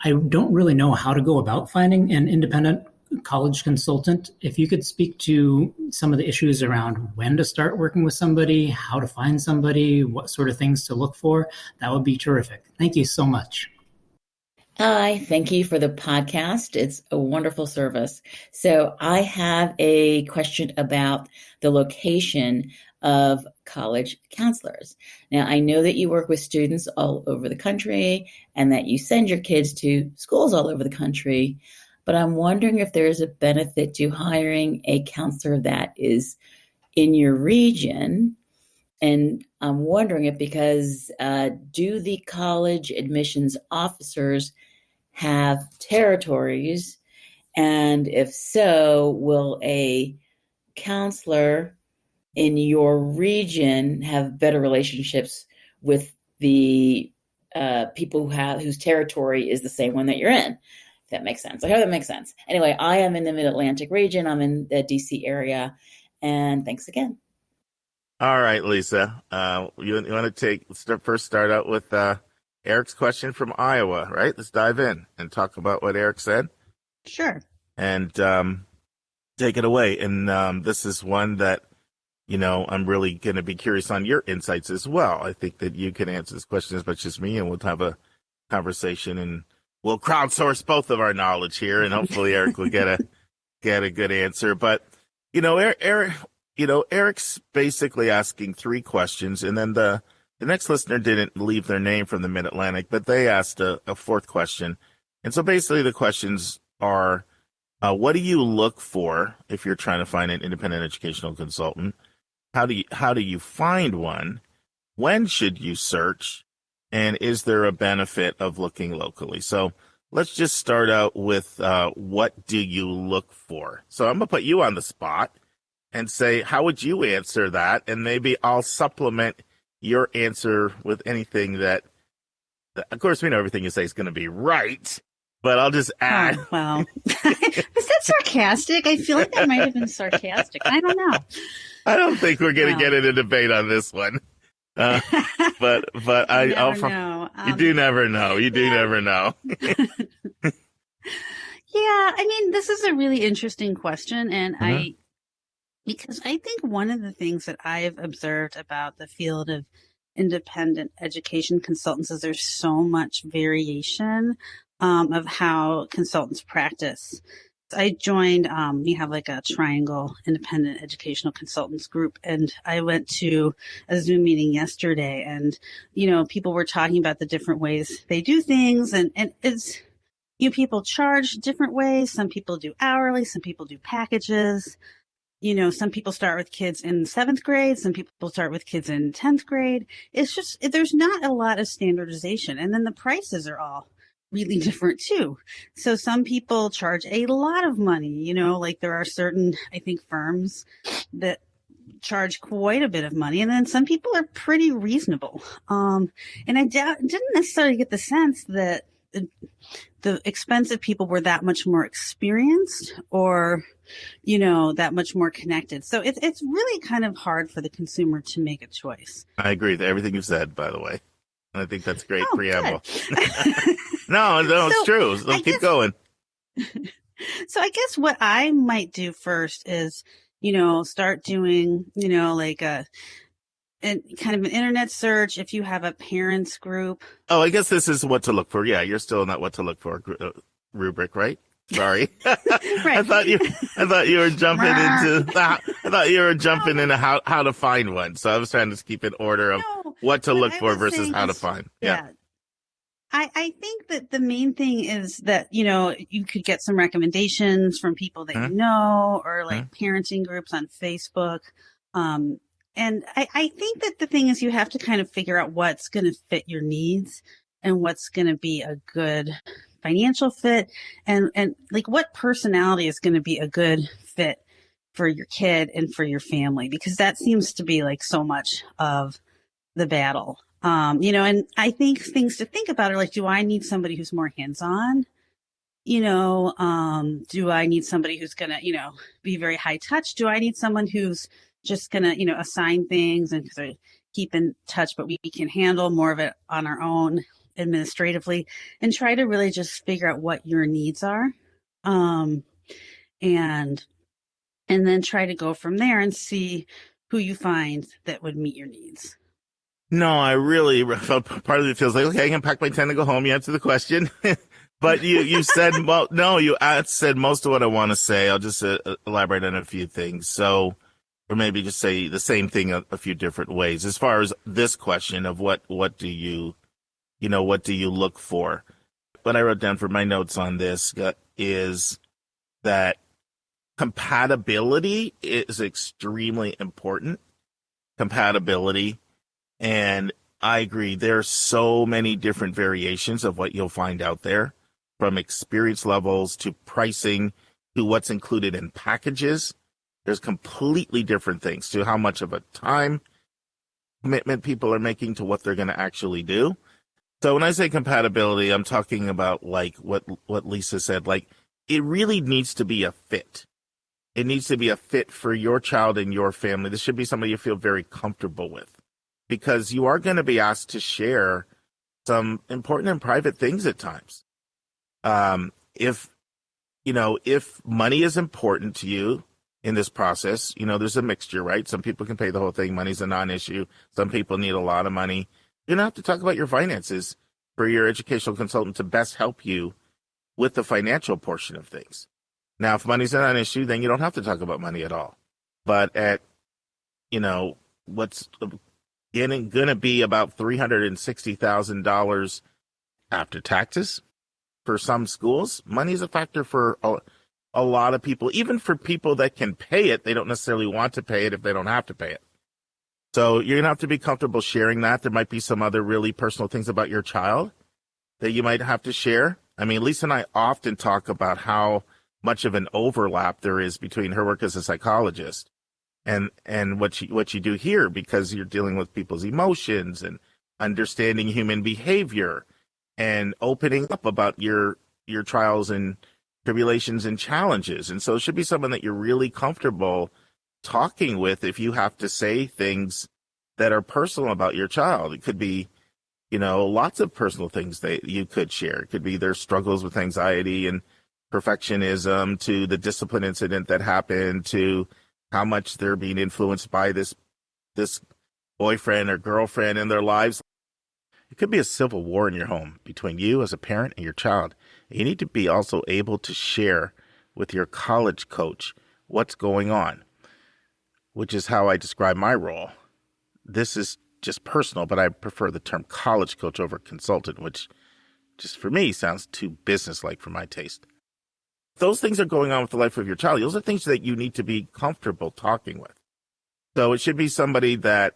I don't really know how to go about finding an independent college consultant. If you could speak to some of the issues around when to start working with somebody, how to find somebody, what sort of things to look for, that would be terrific. Thank you so much. Hi, thank you for the podcast. It's a wonderful service. So I have a question about the location of college counselors. Now, I know that you work with students all over the country and that you send your kids to schools all over the country, but I'm wondering if there is a benefit to hiring a counselor that is in your region. And I'm wondering if because do the college admissions officers have territories? And if so, will a counselor in your region have better relationships with the people whose territory is the same one that you're in? If that makes sense. I hope that makes sense. Anyway, I am in the Mid-Atlantic region. I'm in the DC area. And thanks again. All right, Lisa. You want to first start out with Eric's question from Iowa, right? Let's dive in and talk about what Eric said. Sure. And take it away. And this is one that I'm really going to be curious on your insights as well. I think that you can answer this question as much as me, and we'll have a conversation, and we'll crowdsource both of our knowledge here, and hopefully Eric will get a good answer. But, Eric's basically asking 3 questions, and then the next listener didn't leave their name from the Mid-Atlantic, but they asked a 4th question. And so basically the questions are, what do you look for if you're trying to find an independent educational consultant? How do you find one? When should you search? And is there a benefit of looking locally? So let's just start out with what do you look for? So I'm going to put you on the spot and say, how would you answer that? And maybe I'll supplement your answer with anything that, of course, we know everything you say is going to be right, but I'll just add. Oh, well, was that sarcastic? I feel like that might have been sarcastic. I don't know. I don't think we're going to get in a debate on this one. But you do never know. You do never know. Yeah, I mean, this is a really interesting question, and because I think one of the things that I've observed about the field of independent education consultants is there's so much variation of how consultants practice. I joined, we have like a Triangle Independent Educational Consultants group, and I went to a Zoom meeting yesterday, and, people were talking about the different ways they do things, and it's, people charge different ways. Some people do hourly, some people do packages. Some people start with kids in 7th grade. Some people start with kids in 10th grade. It's just, there's not a lot of standardization. And then the prices are all really different too. So some people charge a lot of money, like there are certain, I think, firms that charge quite a bit of money. And then some people are pretty reasonable. And I didn't necessarily get the sense that the expensive people were that much more experienced or, that much more connected. So it's really kind of hard for the consumer to make a choice. I agree with everything you said, by the way. And I think that's a great preamble. No, it's true. So keep going. So I guess what I might do first is, start doing, like and kind of an internet search if you have a parents group. Oh, I guess this is what to look for. Yeah, you're still in that what to look for rubric, right? Sorry. Right. I thought you were jumping into how to find one. So I was trying to keep an order of what to look for versus how to find. Yeah. I think that the main thing is that, you could get some recommendations from people that you know, or like parenting groups on Facebook. And I think that the thing is you have to kind of figure out what's going to fit your needs and what's going to be a good financial fit and like what personality is going to be a good fit for your kid and for your family, because that seems to be like so much of the battle. And I think things to think about are like, do I need somebody who's more hands-on? Do I need somebody who's going to, be very high touch? Do I need someone who's just going to, assign things and sort of keep in touch, but we can handle more of it on our own administratively, and try to really just figure out what your needs are. And then try to go from there and see who you find that would meet your needs. No, I really felt part of it feels like, okay, I can pack my tent and go home. You answer the question. But you said, well, no, you said most of what I want to say. I'll just elaborate on a few things. So, or maybe just say the same thing a few different ways. As far as this question of what do you look for? What I wrote down for my notes on this is that compatibility is extremely important. Compatibility. And I agree. There are so many different variations of what you'll find out there, from experience levels to pricing to what's included in packages. There's completely different things to how much of a time commitment people are making to what they're going to actually do. So when I say compatibility, I'm talking about like what Lisa said, like it really needs to be a fit. It needs to be a fit for your child and your family. This should be somebody you feel very comfortable with, because you are going to be asked to share some important and private things at times. If money is important to you, in this process. You know, there's a mixture, right? Some people can pay the whole thing. Money's a non-issue. Some people need a lot of money. You're going to have to talk about your finances for your educational consultant to best help you with the financial portion of things. Now, if money's not an issue, then you don't have to talk about money at all. But at, you know, what's going to be about $360,000 after taxes for some schools, money is a factor for a lot of people. Even for people that can pay it, they don't necessarily want to pay it if they don't have to pay it. So you're going to have to be comfortable sharing that. There might be some other really personal things about your child that you might have to share. I mean, Lisa and I often talk about how much of an overlap there is between her work as a psychologist and what you do here, because you're dealing with people's emotions and understanding human behavior and opening up about your trials and tribulations and challenges. And so it should be someone that you're really comfortable talking with if you have to say things that are personal about your child. It could be, you know, lots of personal things that you could share. It could be their struggles with anxiety and perfectionism, to the discipline incident that happened, to how much they're being influenced by this boyfriend or girlfriend in their lives. It could be a civil war in your home between you as a parent and your child. You need to be also able to share with your college coach what's going on, which is how I describe my role. This is just personal, but I prefer the term college coach over consultant, which just for me sounds too businesslike for my taste. Those things are going on with the life of your child. Those are things that you need to be comfortable talking with. So it should be somebody that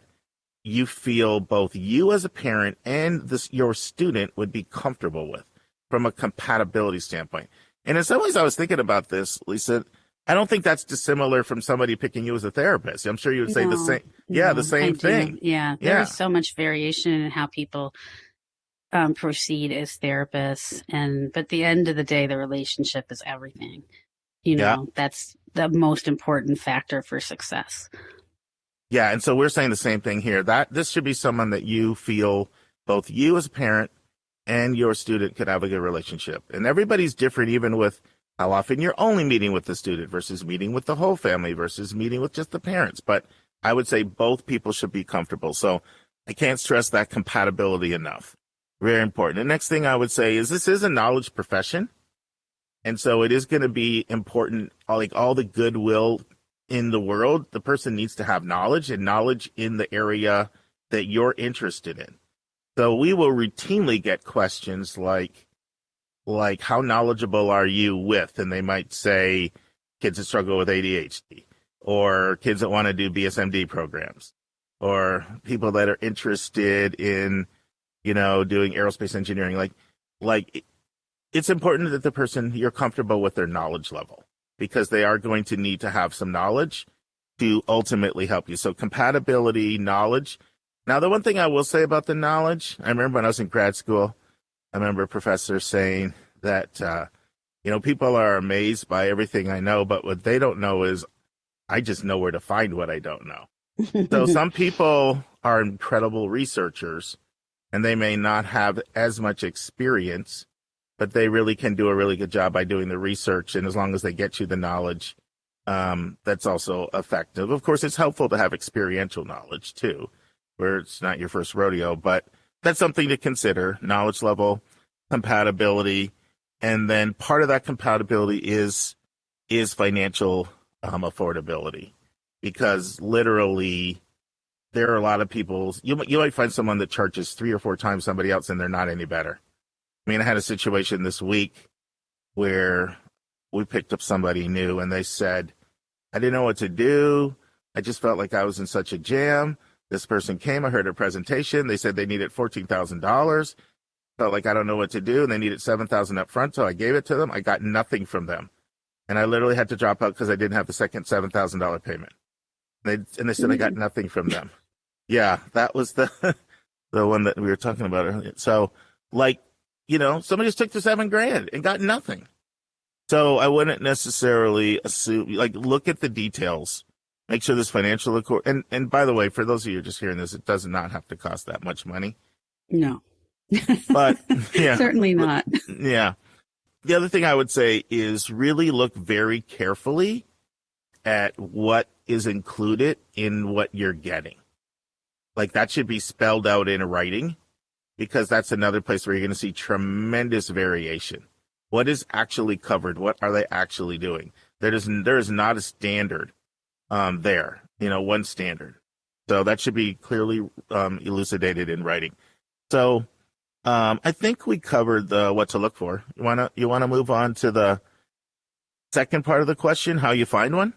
you feel both you as a parent and your student would be comfortable with from a compatibility standpoint. And in some ways, I was thinking about this, Lisa. I don't think that's dissimilar from somebody picking you as a therapist. I'm sure you would say the same. Yeah, the same thing. Yeah, there's so much variation in how people proceed as therapists, but at the end of the day, the relationship is everything. You know, that's the most important factor for success. Yeah, and so we're saying the same thing here. That this should be someone that you feel both you as a parent and your student could have a good relationship. And everybody's different, even with how often you're only meeting with the student versus meeting with the whole family versus meeting with just the parents. But I would say both people should be comfortable. So I can't stress that compatibility enough. Very important. The next thing I would say is this is a knowledge profession. And so it is going to be important, like all the goodwill in the world, the person needs to have knowledge and knowledge in the area that you're interested in. So we will routinely get questions like how knowledgeable are you with, and they might say kids that struggle with ADHD, or kids that want to do BSMD programs, or people that are interested in, you know, doing aerospace engineering. Like it's important that the person, you're comfortable with their knowledge level, because they are going to need to have some knowledge to ultimately help you. So compatibility, knowledge. Now, the one thing I will say about the knowledge, I remember when I was in grad school, I remember a professor saying that, you know, people are amazed by everything I know, but what they don't know is I just know where to find what I don't know. So some people are incredible researchers and they may not have as much experience, but they really can do a really good job by doing the research. And as long as they get you the knowledge, that's also effective. Of course, it's helpful to have experiential knowledge too, where it's not your first rodeo, but that's something to consider. Knowledge level, compatibility, and then part of that compatibility is financial affordability, because literally there are a lot of people. You might find someone that charges 3 or 4 times somebody else, and they're not any better. I mean, I had a situation this week where we picked up somebody new, and they said, I didn't know what to do. I just felt like I was in such a jam. This person came, I heard a presentation. They said they needed $14,000. Felt like I don't know what to do, and they needed $7,000 up front, so I gave it to them. I got nothing from them. And I literally had to drop out because I didn't have the second $7,000 payment. They said I got nothing from them. Yeah, that was the one that we were talking about earlier. So, like, you know, somebody just took the $7,000 and got nothing. So I wouldn't necessarily assume, like, look at the details. Make sure there's financial accord. And by the way, for those of you just hearing this, it does not have to cost that much money. No. But yeah. Certainly not. Yeah. The other thing I would say is really look very carefully at what is included in what you're getting. Like that should be spelled out in writing, because that's another place where you're going to see tremendous variation. What is actually covered? What are they actually doing? There is not a standard there, one standard. So that should be clearly elucidated in writing. So I think we covered the what to look for. You wanna move on to the second part of the question, how you find one?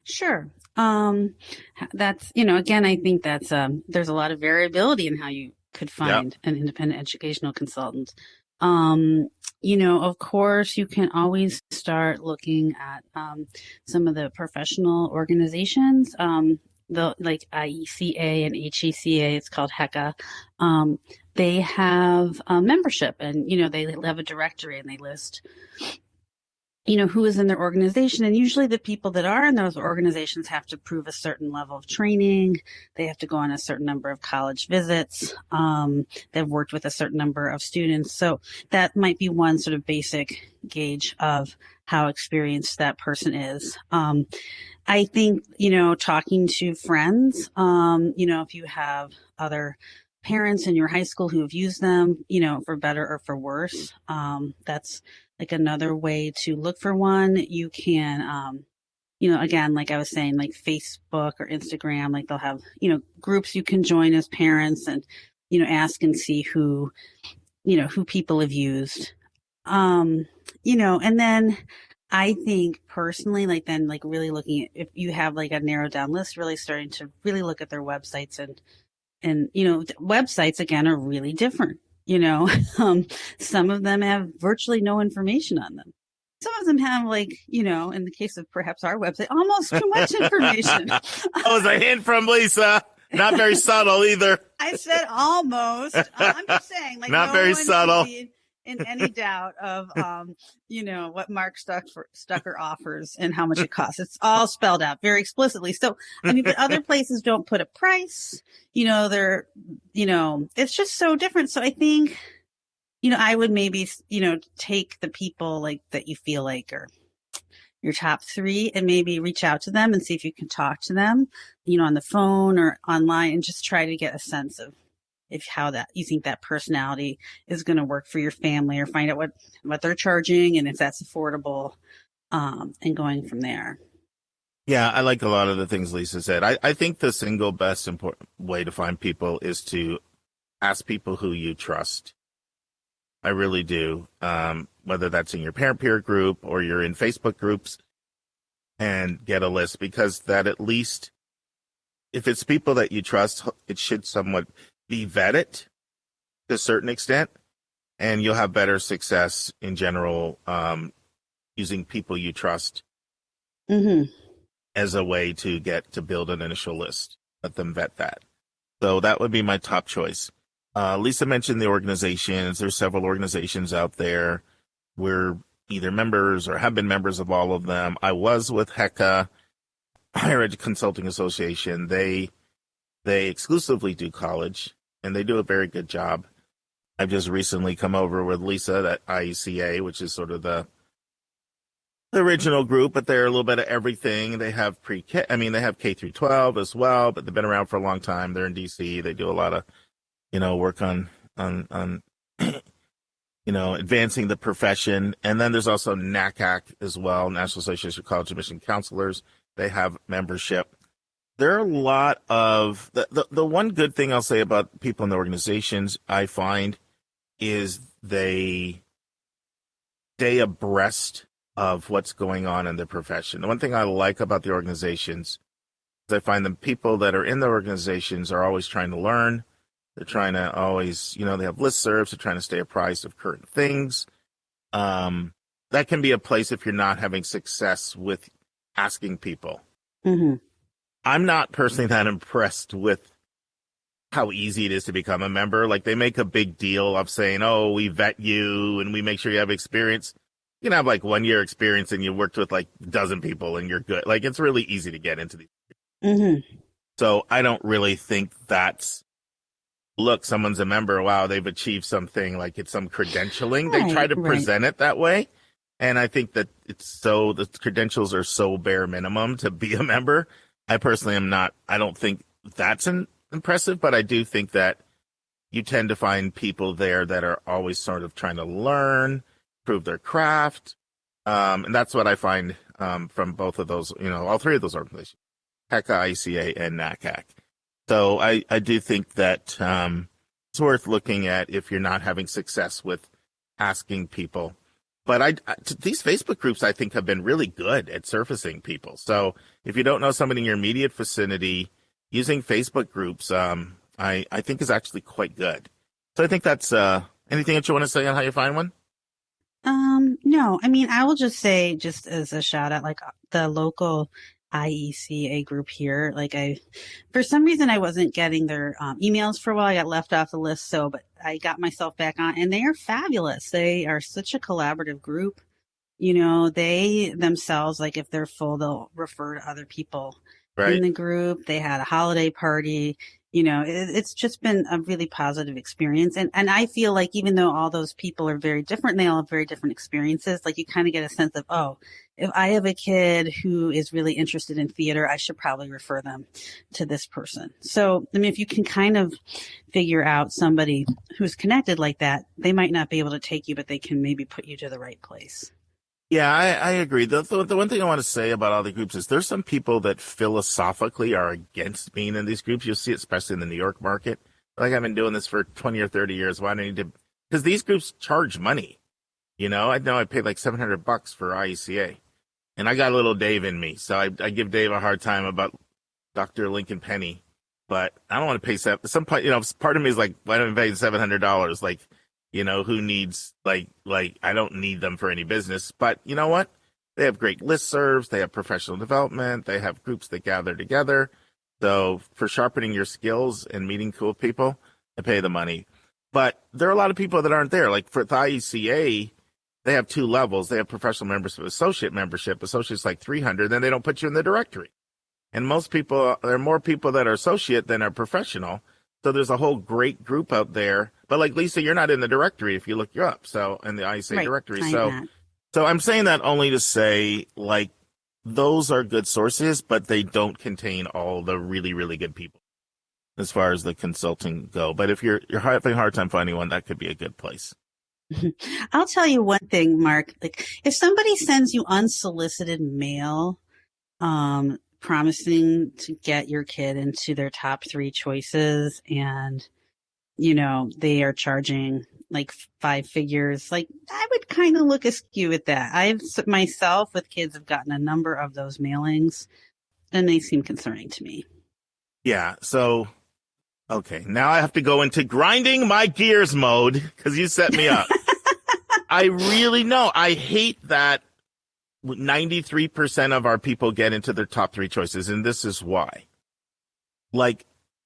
Sure. That's, again, I think that's, there's a lot of variability in how you could find an independent educational consultant. Of course, you can always start looking at some of the professional organizations, like IECA and HECA. It's called HECA. They have a membership, and they have a directory, and they list who is in their organization. And usually the people that are in those organizations have to prove a certain level of training. They have to go on a certain number of college visits. They've worked with a certain number of students. So that might be one sort of basic gauge of how experienced that person is. I think, talking to friends, if you have other parents in your high school who have used them, for better or for worse, that's like another way to look for one. You can, again, like I was saying, like Facebook or Instagram, like they'll have, groups you can join as parents and, ask and see who people have used. And then I think personally, really looking at, if you have like a narrowed down list, really starting to really look at their websites and websites again are really different. Some of them have virtually no information on them. Some of them have in the case of perhaps our website, almost too much information. That was a hint from Lisa. Not very subtle either. I said almost. I'm just saying, not very subtle. In any doubt of, what Mark Stucker offers and how much it costs. It's all spelled out very explicitly. So, but other places don't put a price, they're, it's just so different. So I think, I would maybe, take the people like that you feel like are your top three and maybe reach out to them and see if you can talk to them, on the phone or online, and just try to get a sense of how that you think that personality is going to work for your family, or find out what they're charging and if that's affordable, and going from there. Yeah, I like a lot of the things Lisa said. I think the single best important way to find people is to ask people who you trust. I really do. Whether that's in your parent peer group or you're in Facebook groups, and get a list, because that, at least if it's people that you trust, it should somewhat be vetted to a certain extent, and you'll have better success in general using people you trust as a way to build an initial list. Let them vet that. So that would be my top choice. Lisa mentioned the organizations. There's several organizations out there. We're either members or have been members of all of them. I was with HECA, Higher Ed Consulting Association. They exclusively do college, and they do a very good job. I've just recently come over with Lisa at IECA, which is sort of the original group, but they're a little bit of everything. They have pre-K, they have K through 12 as well, but they've been around for a long time. They're in DC. They do a lot of, work on advancing the profession. And then there's also NACAC as well, National Association of College Admission Counselors. They have membership. There are a lot of the one good thing I'll say about people in the organizations I find is they stay abreast of what's going on in the profession. The one thing I like about the organizations is I find the people that are in the organizations are always trying to learn. They're trying to always, they have listservs. They're trying to stay apprised of current things. That can be a place if you're not having success with asking people. Mm-hmm. I'm not personally that impressed with how easy it is to become a member. Like, they make a big deal of saying, oh, we vet you and we make sure you have experience. You can have like 1 year experience and you worked with like a dozen people and you're good. Like, it's really easy to get into these. Mm-hmm. So I don't really think look, someone's a member. Wow, they've achieved something, like it's some credentialing. They try to present it that way. And I think that the credentials are so bare minimum to be a member. I personally am not, I don't think that's impressive, but I do think that you tend to find people there that are always sort of trying to learn, prove their craft. And that's what I find from both of those, all three of those organizations, HECA, ICA, and NACAC. So I do think that it's worth looking at if you're not having success with asking people. But these Facebook groups, I think, have been really good at surfacing people. So if you don't know somebody in your immediate vicinity, using Facebook groups, I think is actually quite good. So I think that's anything that you want to say on how you find one? No, I mean, I will just say, just as a shout out, like the local IECA group here, for some reason I wasn't getting their emails for a while. I got left off the list. But I got myself back on, and they are fabulous. They are such a collaborative group. They themselves, like if they're full, they'll refer to other people in the group. They had a holiday party. It's just been a really positive experience. And I feel like even though all those people are very different, and they all have very different experiences, like you kind of get a sense of, oh, if I have a kid who is really interested in theater, I should probably refer them to this person. So, I mean, if you can kind of figure out somebody who's connected like that, they might not be able to take you, but they can maybe put you to the right place. Yeah, I agree. The one thing I want to say about all the groups is there's some people that philosophically are against being in these groups. You'll see it especially in the New York market. Like, I've been doing this for 20 or 30 years. Why do I need to? Because these groups charge money. I know I paid like $700 for IECA, and I got a little Dave in me. So I give Dave a hard time about Dr. Lincoln Penny, but I don't want to pay some part of me is like, why don't I pay $700? Like, who needs, I don't need them for any business. But you know what? They have great listservs. They have professional development. They have groups that gather together. So for sharpening your skills and meeting cool people, I pay the money. But there are a lot of people that aren't there. Like for the IECA, they have 2 levels. They have professional membership, associate membership. Associate's like $300. Then they don't put you in the directory. And most people, there are more people that are associate than are professional. So there's a whole great group out there. But like Lisa, you're not in the directory if you look you up. So in the ICA directory. So I'm saying that only to say, like, those are good sources, but they don't contain all the really, really good people as far as the consulting go. But if you're having a hard time finding one, that could be a good place. I'll tell you one thing, Mark. Like, if somebody sends you unsolicited mail, promising to get your kid into their top 3 choices, and they are charging like 5 figures, like, I would kind of look askew at that. I've myself with kids have gotten a number of those mailings, and they seem concerning to me. Yeah. So, okay, now I have to go into grinding my gears mode because you set me up. I really know. I hate that 93% of our people get into their top 3 choices, and this is why. Like,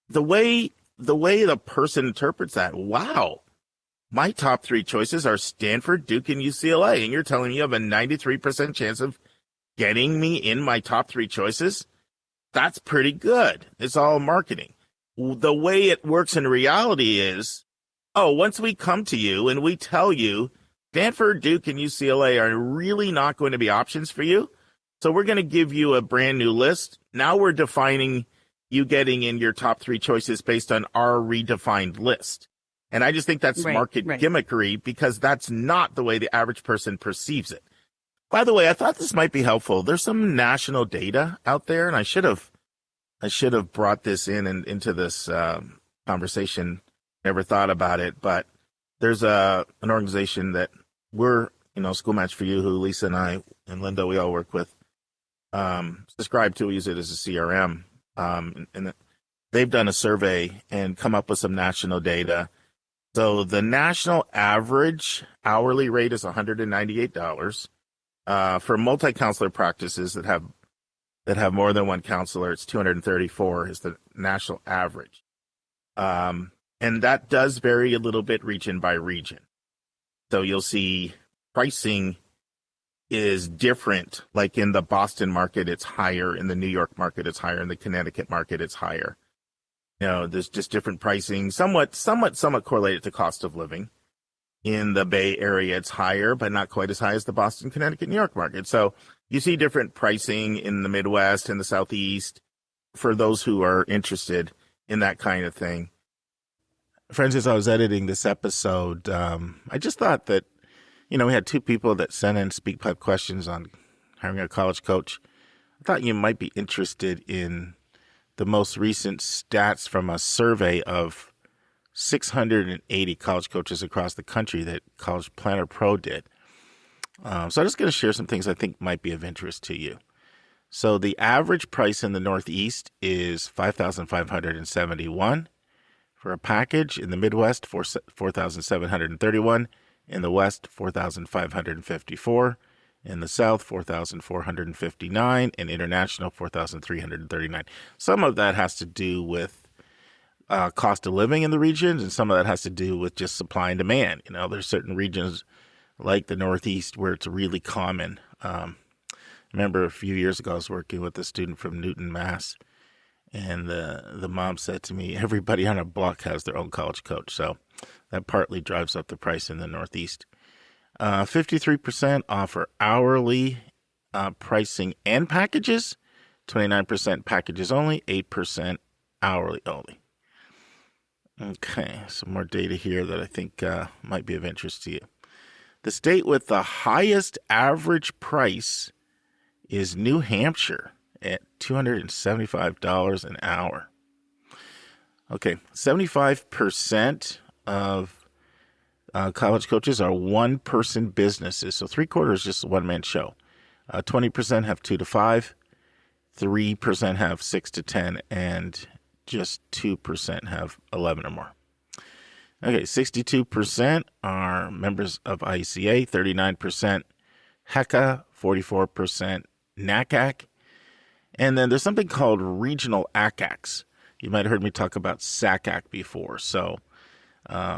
the way the person interprets that, wow, my top 3 choices are Stanford, Duke, and UCLA, and you're telling me you have a 93% chance of getting me in my top 3 choices? That's pretty good. It's all marketing. The way it works in reality is, once we come to you and we tell you Stanford, Duke, and UCLA are really not going to be options for you, so we're going to give you a brand new list. Now we're defining you getting in your top 3 choices based on our redefined list. And I just think that's market gimmickry, because that's not the way the average person perceives it. By the way, I thought this might be helpful. There's some national data out there, and I should have brought this into this conversation. Never thought about it, but there's an organization that we're, School Match for You, who Lisa and I and Linda, we all work with, subscribe to, use it as a CRM. And they've done a survey and come up with some national data. So the national average hourly rate is $198. For multi-counselor practices that have more than one counselor, it's $234 is the national average. And that does vary a little bit region by region. So you'll see pricing is different. Like in the Boston market, it's higher. In the New York market, it's higher. In the Connecticut market, it's higher. There's just different pricing, somewhat correlated to cost of living. In the Bay Area, it's higher, but not quite as high as the Boston, Connecticut, New York market. So you see different pricing in the Midwest and the Southeast for those who are interested in that kind of thing. Friends, as I was editing this episode, I just thought that, we had two people that sent in speak-pipe questions on hiring a college coach. I thought you might be interested in the most recent stats from a survey of 680 college coaches across the country that College Planner Pro did. So I'm just going to share some things I think might be of interest to you. So the average price in the Northeast is $5,571 for a package. In the Midwest, $4,731. In the West, $4,554. In the South, $4,459. And international, $4,339. Some of that has to do with cost of living in the regions, and some of that has to do with just supply and demand. There's certain regions like the Northeast where it's really common. I remember a few years ago I was working with a student from Newton, Mass, and the mom said to me, everybody on our block has their own college coach. So that partly drives up the price in the Northeast. 53% offer hourly pricing and packages, 29% packages only, 8% hourly only. Okay, some more data here that I think might be of interest to you. The state with the highest average price is New Hampshire at $275 an hour. Okay, 75% of college coaches are one-person businesses, so 3/4 is just a one-man show. 20% have 2 to 5, 3% have 6 to 10, and just 2% have 11 or more. Okay, 62% are members of ICA, 39% HECA, 44% NACAC, and then there's something called regional ACACs. You might have heard me talk about SACAC before. So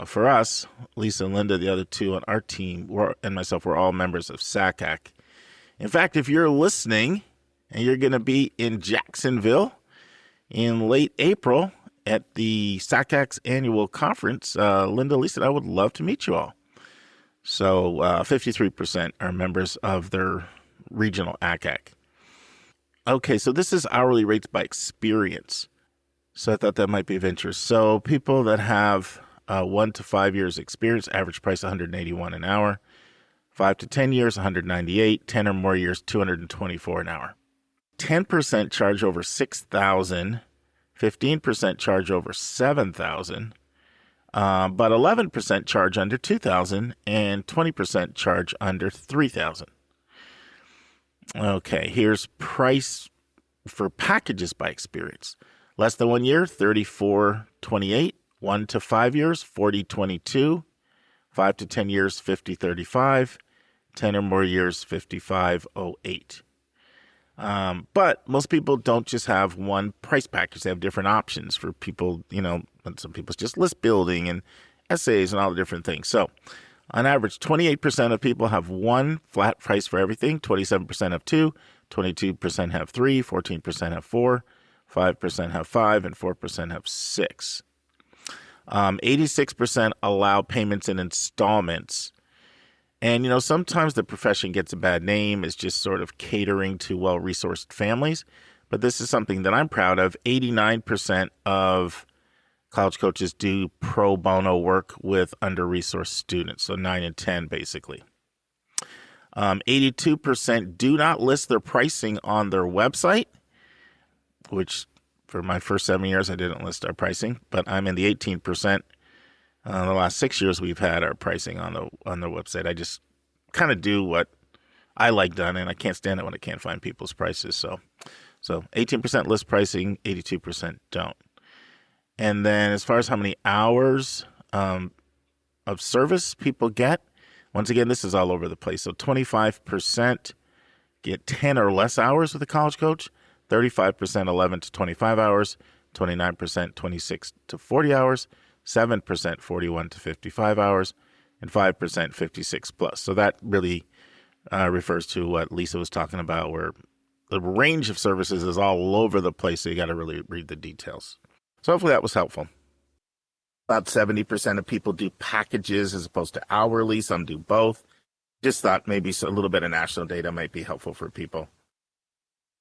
for us, Lisa and Linda, the other two on our team, and myself, we're all members of SACAC. In fact, if you're listening and you're going to be in Jacksonville in late April at the SACAC's annual conference, Linda, Lisa, and I would love to meet you all. So 53% are members of their regional ACAC. Okay, so this is hourly rates by experience. So I thought that might be of interest. So people that have 1 to 5 years experience, average price $181 an hour. 5 to 10 years, $198. 10 or more years, $224 an hour. 10% charge over $6,000, 15% charge over $7,000, but 11% charge under $2,000, and 20% charge under $3,000. Okay, here's price for packages by experience. Less than 1 year, $34.28. 1 to 5 years, $40.22. 5 to 10 years, $50.35. 10 or more years, $55.08. But most people don't just have one price package. They have different options for people, some people just list building and essays and all the different things. So on average, 28% of people have one flat price for everything. 27% have 2, 22% have 3, 14% have 4, 5% have 5, and 4% have 6. 86% allow payments in installments. And, sometimes the profession gets a bad name. It's just sort of catering to well-resourced families. But this is something that I'm proud of. 89% of college coaches do pro bono work with under-resourced students, so 9 and 10 basically. 82% do not list their pricing on their website, which for my first 7 years I didn't list our pricing, but I'm in the 18%. The last 6 years we've had our pricing on the website. I just kind of do what I like done, and I can't stand it when I can't find people's prices. So 18% list pricing, 82% don't. And then as far as how many hours of service people get, once again, this is all over the place. So 25% get 10 or less hours with a college coach, 35% 11 to 25 hours, 29% 26 to 40 hours, 7% 41 to 55 hours, and 5% 56 plus. So that really refers to what Lisa was talking about, where the range of services is all over the place, so you got to really read the details. So hopefully that was helpful. About 70% of people do packages as opposed to hourly. Some do both. Just thought maybe a little bit of national data might be helpful for people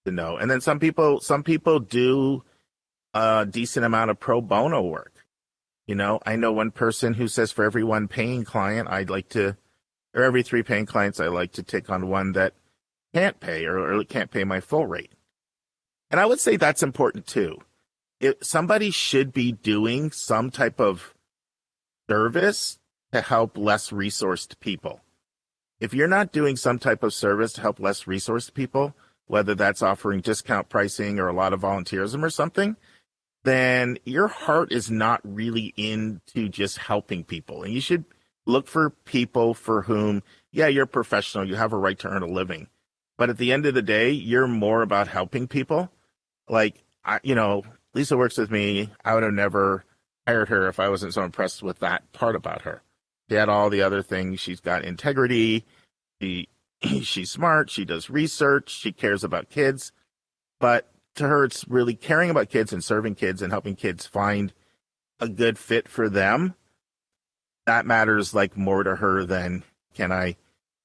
to know. And then some people do a decent amount of pro bono work. You know, I know one person who says for every one paying client, or every 3 paying clients, I like to take on one that can't pay or can't pay my full rate. And I would say that's important too. If somebody should be doing some type of service to help less resourced people. If you're not doing some type of service to help less resourced people, whether that's offering discount pricing or a lot of volunteerism or something, then your heart is not really into just helping people. And you should look for people for whom, yeah, you're a professional, you have a right to earn a living. But at the end of the day, you're more about helping people. Like, Lisa works with me. I would have never hired her if I wasn't so impressed with that part about her. She had all the other things. She's got integrity. She's smart. She does research. She cares about kids. But to her, it's really caring about kids and serving kids and helping kids find a good fit for them. That matters like more to her than can I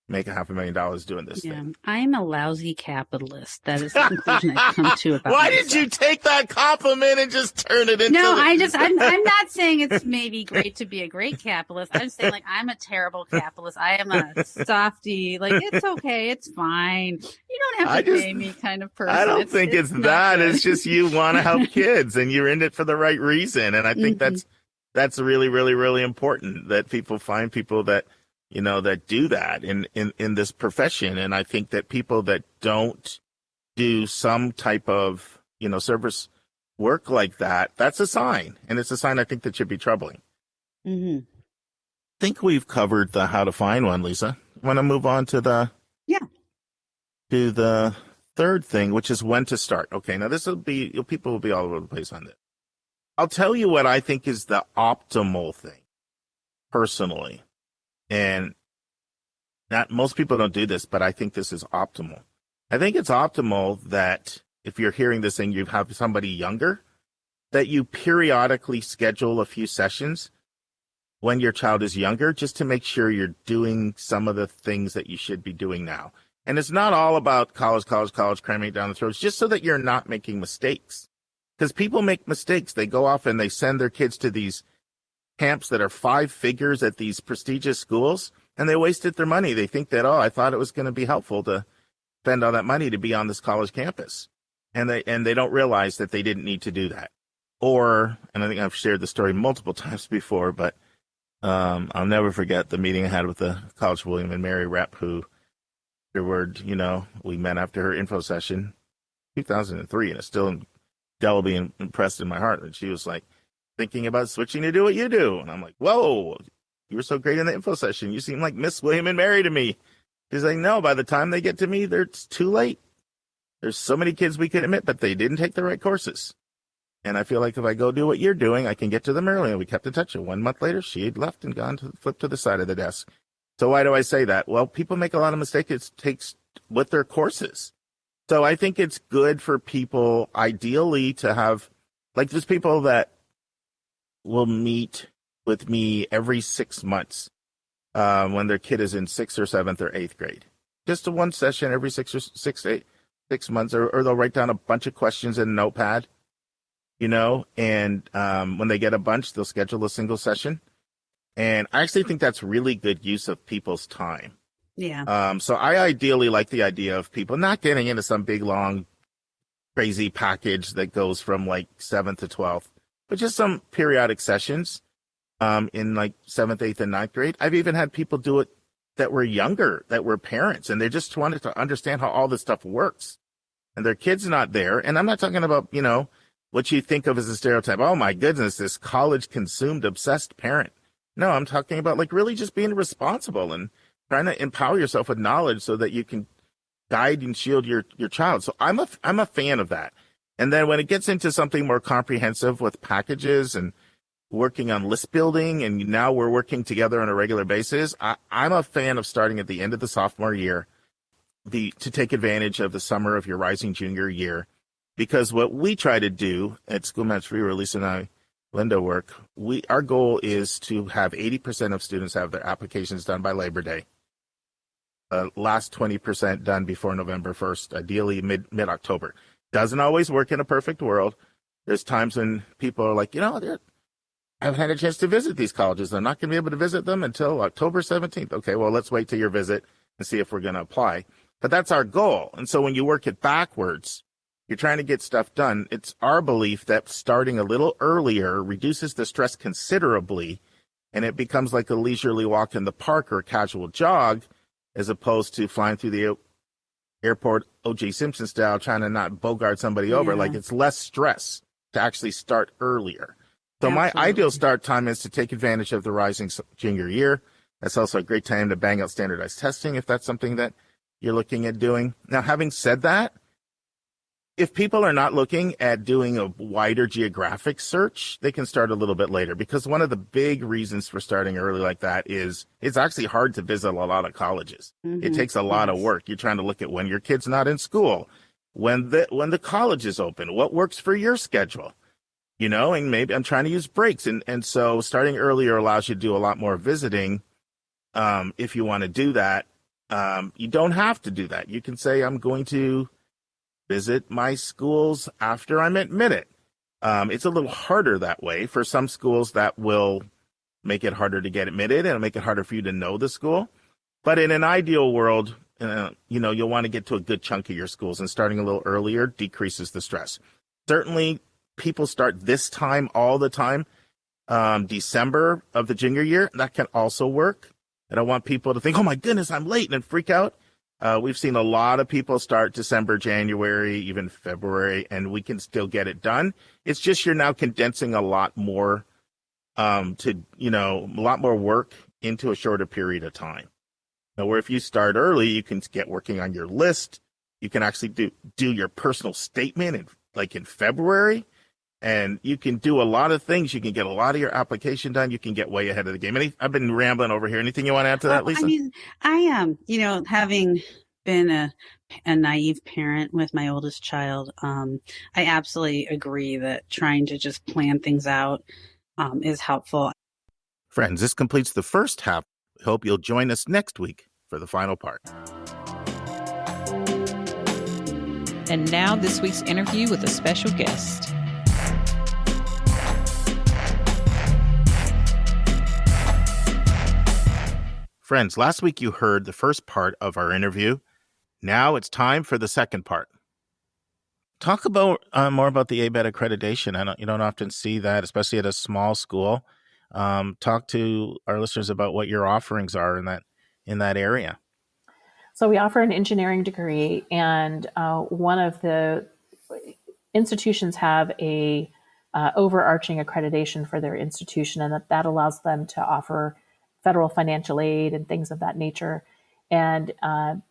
make $500,000 doing this thing. I'm a lousy capitalist. That is the conclusion I've come to about Why myself. did you take that compliment and just turn it into I'm not saying it's maybe great to be a great capitalist. I'm saying like I'm a terrible capitalist. I am a softie. Like it's okay, it's fine. You don't have to pay me kind of person. I don't think it's that. It's just you want to help kids and you're in it for the right reason. And I think that's really, really, really important that people find people that that do that in this profession. And I think that people that don't do some type of, service work like that, that's a sign. And it's a sign I think that should be troubling. Mm-hmm. I think we've covered the how to find one, Lisa. Want to move on to the third thing, which is when to start. Okay, now people will be all over the place on this. I'll tell you what I think is the optimal thing, personally. And not most people don't do this, but I think this is optimal. I think it's optimal that if you're hearing this and you have somebody younger, that you periodically schedule a few sessions when your child is younger, just to make sure you're doing some of the things that you should be doing now. And it's not all about college, cramming it down the throat. It's just so that you're not making mistakes. Because people make mistakes. They go off and they send their kids to these camps that are 5 figures at these prestigious schools, and they wasted their money. They think that, I thought it was going to be helpful to spend all that money to be on this college campus. And they don't realize that they didn't need to do that. And I think I've shared the story multiple times before, but I'll never forget the meeting I had with the College William and Mary rep who afterward, we met after her info session, 2003, and it's still indelibly impressed in my heart. And she was like, thinking about switching to do what you do. And I'm like, whoa, you were so great in the info session. You seem like Miss William and Mary to me. She's like, no, by the time they get to me, it's too late. There's so many kids we could admit, but they didn't take the right courses. And I feel like if I go do what you're doing, I can get to them early. And we kept in touch. And 1 month later, she had left and flipped to the side of the desk. So why do I say that? Well, people make a lot of mistakes with their courses. So I think it's good for people, ideally, to have, like, there's people that will meet with me every 6 months when their kid is in 6th or 7th or 8th grade. Just a one session every 6 months, or they'll write down a bunch of questions in a notepad, and when they get a bunch, they'll schedule a single session. And I actually think that's really good use of people's time. Yeah. So I ideally like the idea of people not getting into some big, long, crazy package that goes from like 7th to 12th. But just some periodic sessions in like 7th, 8th, and 9th grade. I've even had people do it that were younger, that were parents, and they just wanted to understand how all this stuff works. And their kid's not there. And I'm not talking about, what you think of as a stereotype. Oh, my goodness, this college-consumed, obsessed parent. No, I'm talking about like really just being responsible and trying to empower yourself with knowledge so that you can guide and shield your child. So I'm a fan of that. And then when it gets into something more comprehensive with packages and working on list building, and now we're working together on a regular basis, I'm a fan of starting at the end of the sophomore year to take advantage of the summer of your rising junior year. Because what we try to do at School Match Free, or Lisa and I, Linda work, our goal is to have 80% of students have their applications done by Labor Day. Last 20% done before November 1st, ideally mid-October. Doesn't always work in a perfect world. There's times when people are like, I haven't had a chance to visit these colleges. I'm not going to be able to visit them until October 17th. Okay, well, let's wait till your visit and see if we're going to apply. But that's our goal. And so when you work it backwards, you're trying to get stuff done. It's our belief that starting a little earlier reduces the stress considerably, and it becomes like a leisurely walk in the park or a casual jog, as opposed to flying through the airport O.J. Simpson style, trying to not bogart somebody over. Like, it's less stress to actually start earlier. So my ideal start time is to take advantage of the rising junior year. That's also a great time to bang out standardized testing if that's something that you're looking at doing. Now, having said that, if people are not looking at doing a wider geographic search, they can start a little bit later, because one of the big reasons for starting early like that is it's actually hard to visit a lot of colleges. It takes a lot of work. You're trying to look at when your kid's not in school, when the college is open, what works for your schedule, and maybe I'm trying to use breaks. And so starting earlier allows you to do a lot more visiting. If you want to do that, you don't have to do that. You can say, I'm going to visit my schools after I'm admitted. It's a little harder that way. For some schools, that will make it harder to get admitted, and it'll make it harder for you to know the school. But in an ideal world, you'll want to get to a good chunk of your schools, and starting a little earlier decreases the stress. Certainly, people start this time all the time, December of the junior year. That can also work. I don't want people to think, oh my goodness, I'm late, and freak out. We've seen a lot of people start December, January, even February, and we can still get it done. It's just you're now condensing a lot more a lot more work into a shorter period of time. Now, where if you start early, you can get working on your list. You can actually do your personal statement in February, and you can do a lot of things. You can get a lot of your application done. You can get way ahead of the game. I've been rambling over here. Anything you want to add to that, Lisa? I am, having been a naive parent with my oldest child, I absolutely agree that trying to just plan things out is helpful. Friends, this completes the first half. We hope you'll join us next week for the final part. And now this week's interview with a special guest. Friends, last week you heard the first part of our interview. Now it's time for the second part. Talk about more about the Abet accreditation. You don't often see that, especially at a small school. Talk to our listeners about what your offerings are in that area. So we offer an engineering degree, and one of the institutions have a overarching accreditation for their institution, and that allows them to offer federal financial aid and things of that nature. And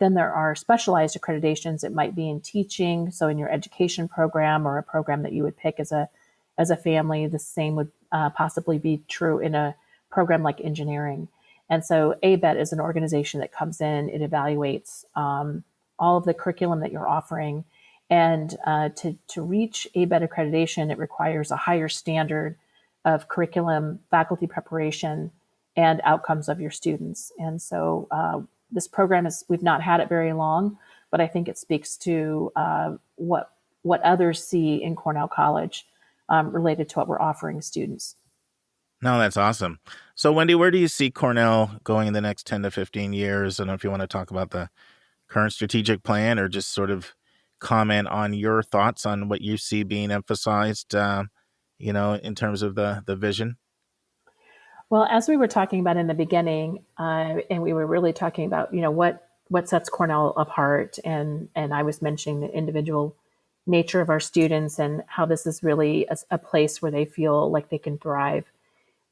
then there are specialized accreditations. It might be in teaching, so in your education program or a program that you would pick as a family. The same would possibly be true in a program like engineering. And so Abet is an organization that comes in, it evaluates all of the curriculum that you're offering. And to reach Abet accreditation, it requires a higher standard of curriculum, faculty preparation, and outcomes of your students. And so this program we've not had it very long, but I think it speaks to what others see in Cornell College related to what we're offering students. No, that's awesome. So, Wendy, where do you see Cornell going in the next 10 to 15 years? I don't know if you want to talk about the current strategic plan or just sort of comment on your thoughts on what you see being emphasized, in terms of the vision. Well, as we were talking about in the beginning, and we were really talking about, what sets Cornell apart, and I was mentioning the individual nature of our students and how this is really a place where they feel like they can thrive.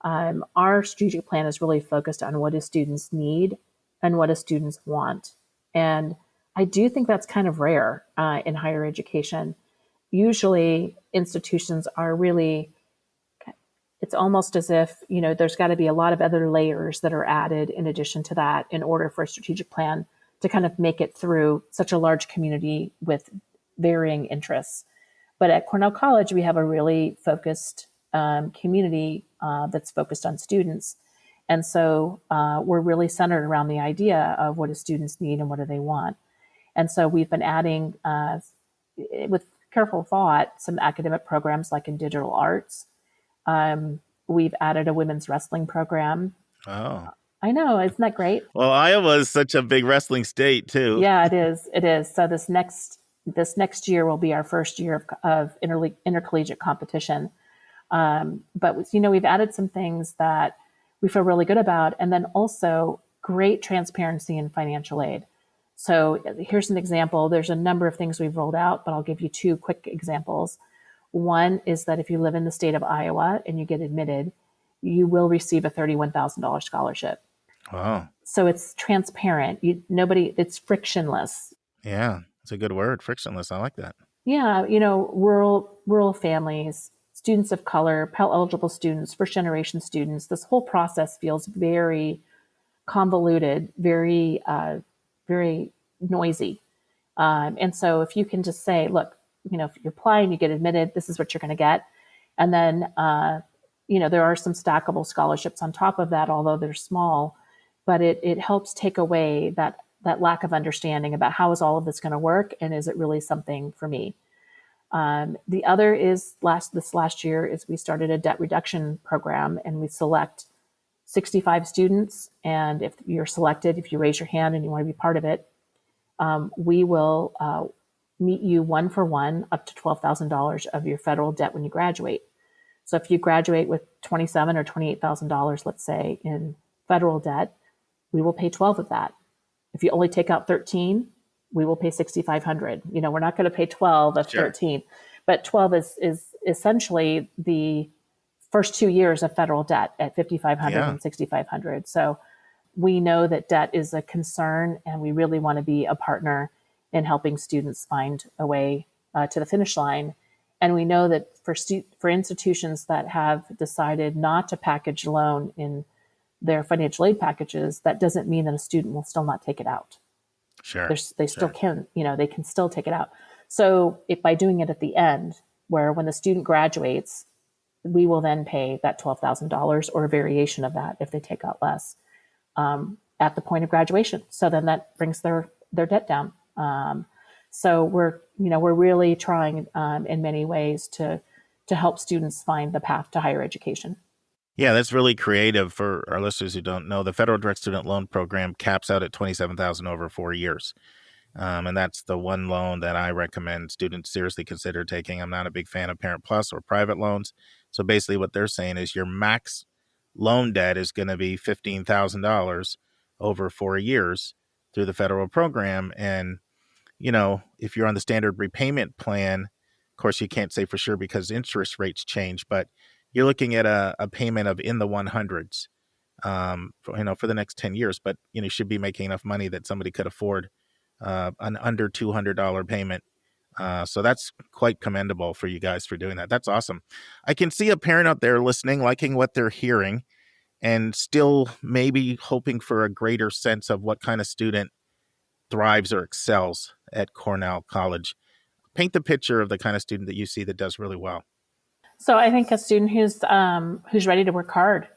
Our strategic plan is really focused on what do students need and what do students want. And I do think that's kind of rare in higher education. Usually institutions are really, it's almost as if, there's got to be a lot of other layers that are added in addition to that in order for a strategic plan to kind of make it through such a large community with varying interests. But at Cornell College, we have a really focused community that's focused on students. And so we're really centered around the idea of what do students need and what do they want. And so we've been adding, with careful thought, some academic programs like in digital arts. We've added a women's wrestling program. Oh, I know, isn't that great? well, Iowa is such a big wrestling state too. Yeah, it is. It is. So this next year will be our first year of intercollegiate competition. But we've added some things that we feel really good about, and then also great transparency in financial aid. So here's an example. There's a number of things we've rolled out, but I'll give you two quick examples. One is that if you live in the state of Iowa and you get admitted, you will receive a $31,000 scholarship. Wow. So it's transparent. It's frictionless. Yeah, it's a good word, frictionless. I like that. Yeah, rural families, students of color, Pell eligible students, first generation students. This whole process feels very convoluted, very very noisy. And so if you can just say, look, if you apply and you get admitted, this is what you're going to get. And then, there are some stackable scholarships on top of that, although they're small, but it helps take away that lack of understanding about how is all of this going to work, and is it really something for me? The other is this last year is we started a debt reduction program, and we select 65 students. And if you're selected, if you raise your hand and you want to be part of it, we will meet you one for one up to $12,000 of your federal debt when you graduate. So if you graduate with $27,000 or $28,000, let's say, in federal debt, we will pay 12 of that. If you only take out 13, we will pay $6,500. We're not going to pay 12 of 13, but 12 is essentially the first 2 years of federal debt at $5,500 and $6,500. So we know that debt is a concern, and we really want to be a partner in helping students find a way to the finish line. And we know that for institutions that have decided not to package loan in their financial aid packages, that doesn't mean that a student will still not take it out. Sure. They still can, they can still take it out. So if by doing it at the end, where when the student graduates, we will then pay that $12,000 or a variation of that if they take out less at the point of graduation. So then that brings their debt down. So we're really trying in many ways to help students find the path to higher education. Yeah, that's really creative. For our listeners who don't know, the Federal Direct Student Loan Program caps out at $27,000 over 4 years. And that's the one loan that I recommend students seriously consider taking. I'm not a big fan of Parent Plus or private loans. So basically what they're saying is your max loan debt is going to be $15,000 over 4 years through the federal program. And, if you're on the standard repayment plan, of course, you can't say for sure because interest rates change, but you're looking at a payment of in the 100s, for the next 10 years. But, you should be making enough money that somebody could afford an under $200 payment. So that's quite commendable for you guys for doing that. That's awesome. I can see a parent out there listening, liking what they're hearing, and still maybe hoping for a greater sense of what kind of student thrives or excels at Cornell College. Paint the picture of the kind of student that you see that does really well. So I think a student who's ready to work hard.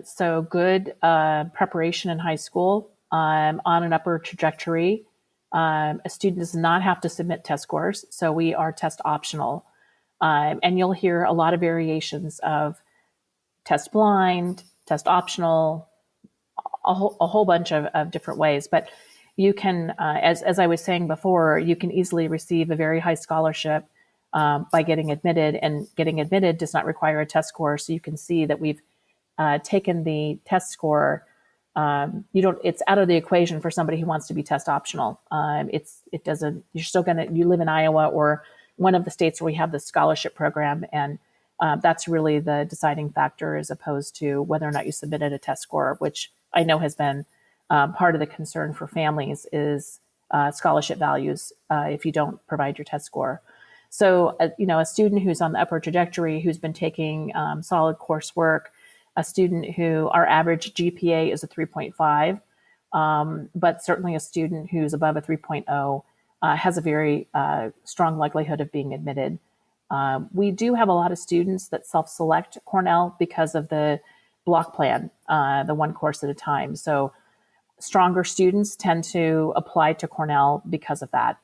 So good preparation in high school, on an upward trajectory. A student does not have to submit test scores, so we are test optional. And you'll hear a lot of variations of test blind, test optional, a whole bunch of different ways. But you can, as I was saying before, you can easily receive a very high scholarship by getting admitted, and getting admitted does not require a test score. So you can see that we've taken the test score. It's out of the equation for somebody who wants to be test optional. You're still you live in Iowa or one of the states where we have the scholarship program. And that's really the deciding factor, as opposed to whether or not you submitted a test score, which I know has been part of the concern for families is scholarship values if you don't provide your test score. So, a student who's on the upward trajectory, who's been taking solid coursework, a student who our average GPA is a 3.5, but certainly a student who's above a 3.0 has a very strong likelihood of being admitted. We do have a lot of students that self-select Cornell because of the block plan, the one course at a time. So stronger students tend to apply to Cornell because of that,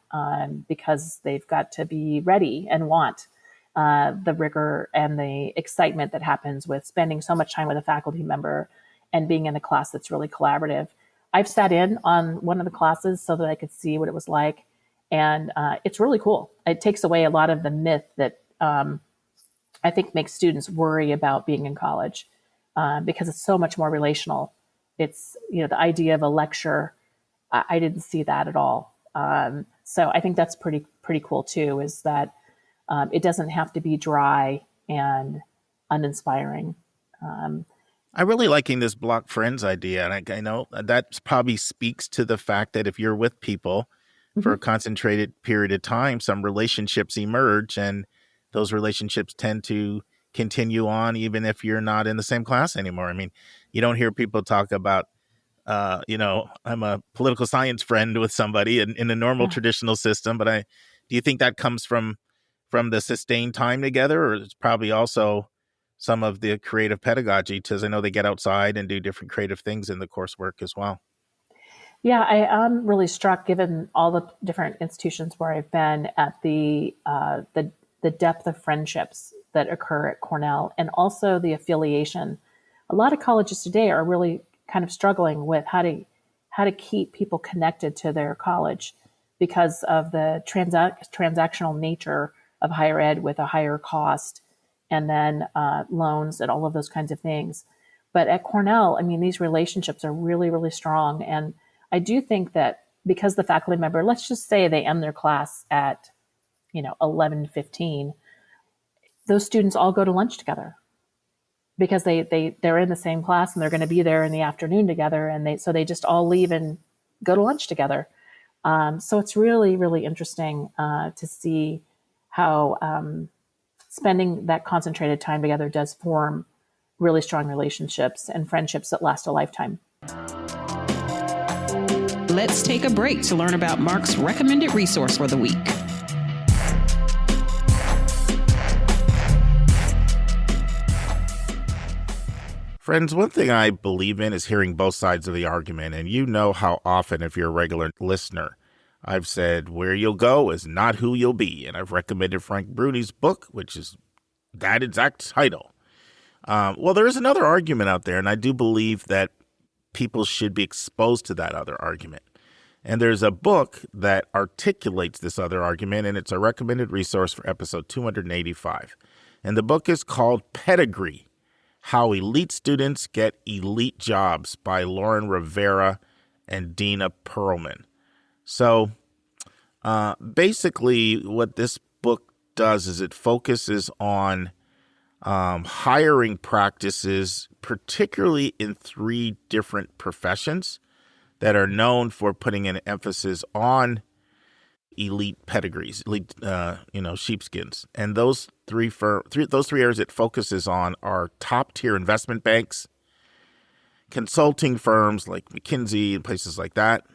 because they've got to be ready and want the rigor and the excitement that happens with spending so much time with a faculty member and being in a class that's really collaborative. I've sat in on one of the classes so that I could see what it was like. And it's really cool. It takes away a lot of the myth that I think makes students worry about being in college because it's so much more relational. It's, the idea of a lecture, I didn't see that at all. So I think that's pretty cool too, is that it doesn't have to be dry and uninspiring. I'm really liking this block friends idea. And I know that probably speaks to the fact that if you're with people for a concentrated period of time, some relationships emerge, and those relationships tend to continue on even if you're not in the same class anymore. I mean, you don't hear people talk about, I'm a political science friend with somebody in a normal traditional system, but do you think that comes from the sustained time together, or it's probably also some of the creative pedagogy, because I know they get outside and do different creative things in the coursework as well? Yeah, I am really struck, given all the different institutions where I've been, at the depth of friendships that occur at Cornell, and also the affiliation. A lot of colleges today are really kind of struggling with how to keep people connected to their college because of the transactional nature of higher ed with a higher cost, and then loans and all of those kinds of things. But at Cornell, I mean, these relationships are really, really strong. And I do think that because the faculty member, let's just say they end their class at 11:15, those students all go to lunch together because they're in the same class and they're going to be there in the afternoon together, and they just all leave and go to lunch together. So it's really, really interesting to see how spending that concentrated time together does form really strong relationships and friendships that last a lifetime. Let's take a break to learn about Mark's recommended resource for the week. Friends, one thing I believe in is hearing both sides of the argument. And you know how often, if you're a regular listener, I've said where you'll go is not who you'll be. And I've recommended Frank Bruni's book, which is that exact title. Well, there is another argument out there, and I do believe that people should be exposed to that other argument. And there's a book that articulates this other argument, and it's a recommended resource for episode 285. And the book is called Pedigree: How Elite Students Get Elite Jobs by Lauren Rivera and Dina Perlman. So basically what this book does is it focuses on hiring practices, particularly in 3 different professions that are known for putting an emphasis on elite pedigrees, elite, sheepskins. And those three areas it focuses on are top-tier investment banks, consulting firms like McKinsey and places like that,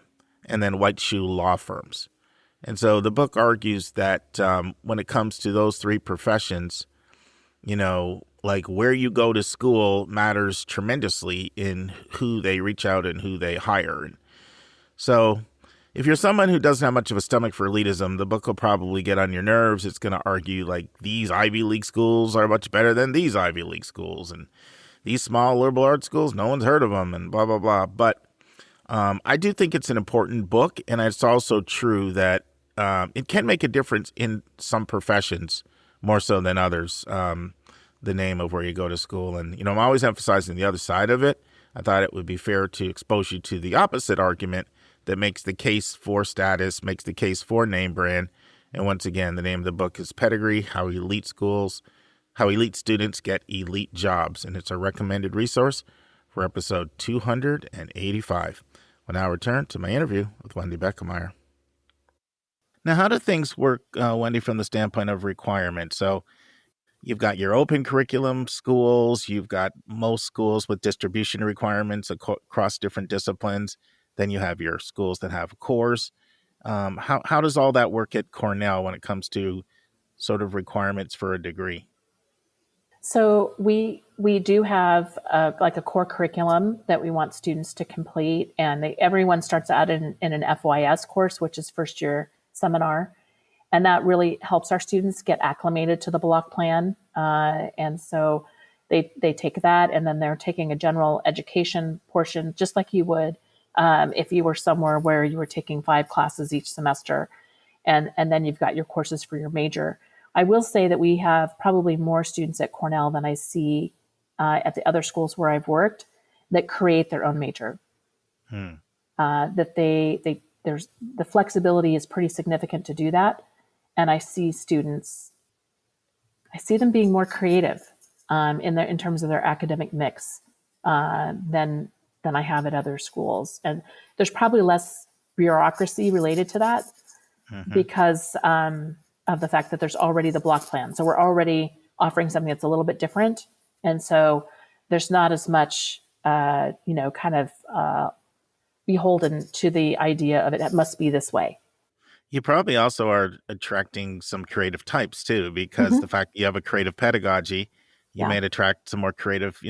and then white shoe law firms. And so the book argues that when it comes to those 3 professions, like where you go to school matters tremendously in who they reach out and who they hire. And so if you're someone who doesn't have much of a stomach for elitism, the book will probably get on your nerves. It's going to argue like these Ivy League schools are much better than these Ivy League schools, and these small liberal arts schools, no one's heard of them, and blah, blah, blah. But I do think it's an important book, and it's also true that it can make a difference in some professions more so than others, the name of where you go to school. And, I'm always emphasizing the other side of it. I thought it would be fair to expose you to the opposite argument that makes the case for status, makes the case for name brand. And once again, the name of the book is Pedigree: How Elite Students Get Elite Jobs. And it's a recommended resource for episode 285. We'll now return to my interview with Wendy Beckemeyer. Now, how do things work, Wendy, from the standpoint of requirements? So you've got your open curriculum schools, you've got most schools with distribution requirements across different disciplines. Then you have your schools that have cores. How does all that work at Cornell when it comes to sort of requirements for a degree? So we do have like a core curriculum that we want students to complete, and everyone starts out in an FYS course, which is first year seminar, and that really helps our students get acclimated to the block plan. And so they take that, and then they're taking a general education portion, just like you would if you were somewhere where you were taking 5 classes each semester, and then you've got your courses for your major. I will say that we have probably more students at Cornell than I see at the other schools where I've worked that create their own major. That there's the flexibility is pretty significant to do that, and I see them being more creative in terms of their academic mix than I have at other schools, and there's probably less bureaucracy related to that because of the fact that there's already the block plan. So we're already offering something that's a little bit different. And so there's not as much, beholden to the idea of it must be this way. You probably also are attracting some creative types too, because the fact you have a creative pedagogy, you may attract some more creative,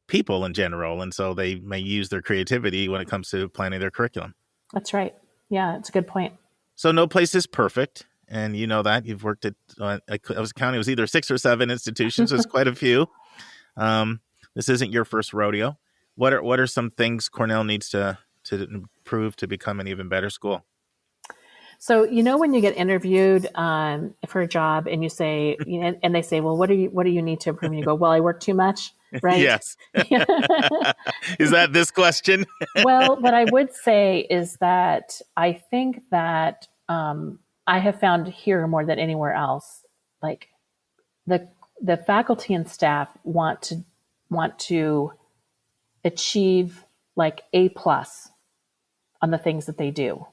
people in general. And so they may use their creativity when it comes to planning their curriculum. That's right. Yeah, it's a good point. So no place is perfect. And you know that you've worked at, I was counting, it was either 6 or 7 institutions. There's quite a few. This isn't your first rodeo. What are some things Cornell needs to improve to become an even better school? So, when you get interviewed for a job and you say, and they say, well, what do you need to improve? And you go, well, I work too much, right? Yes. Is that this question? Well, what I would say is that I think that I have found here more than anywhere else, like the faculty and staff want to achieve like A+ on the things that they do.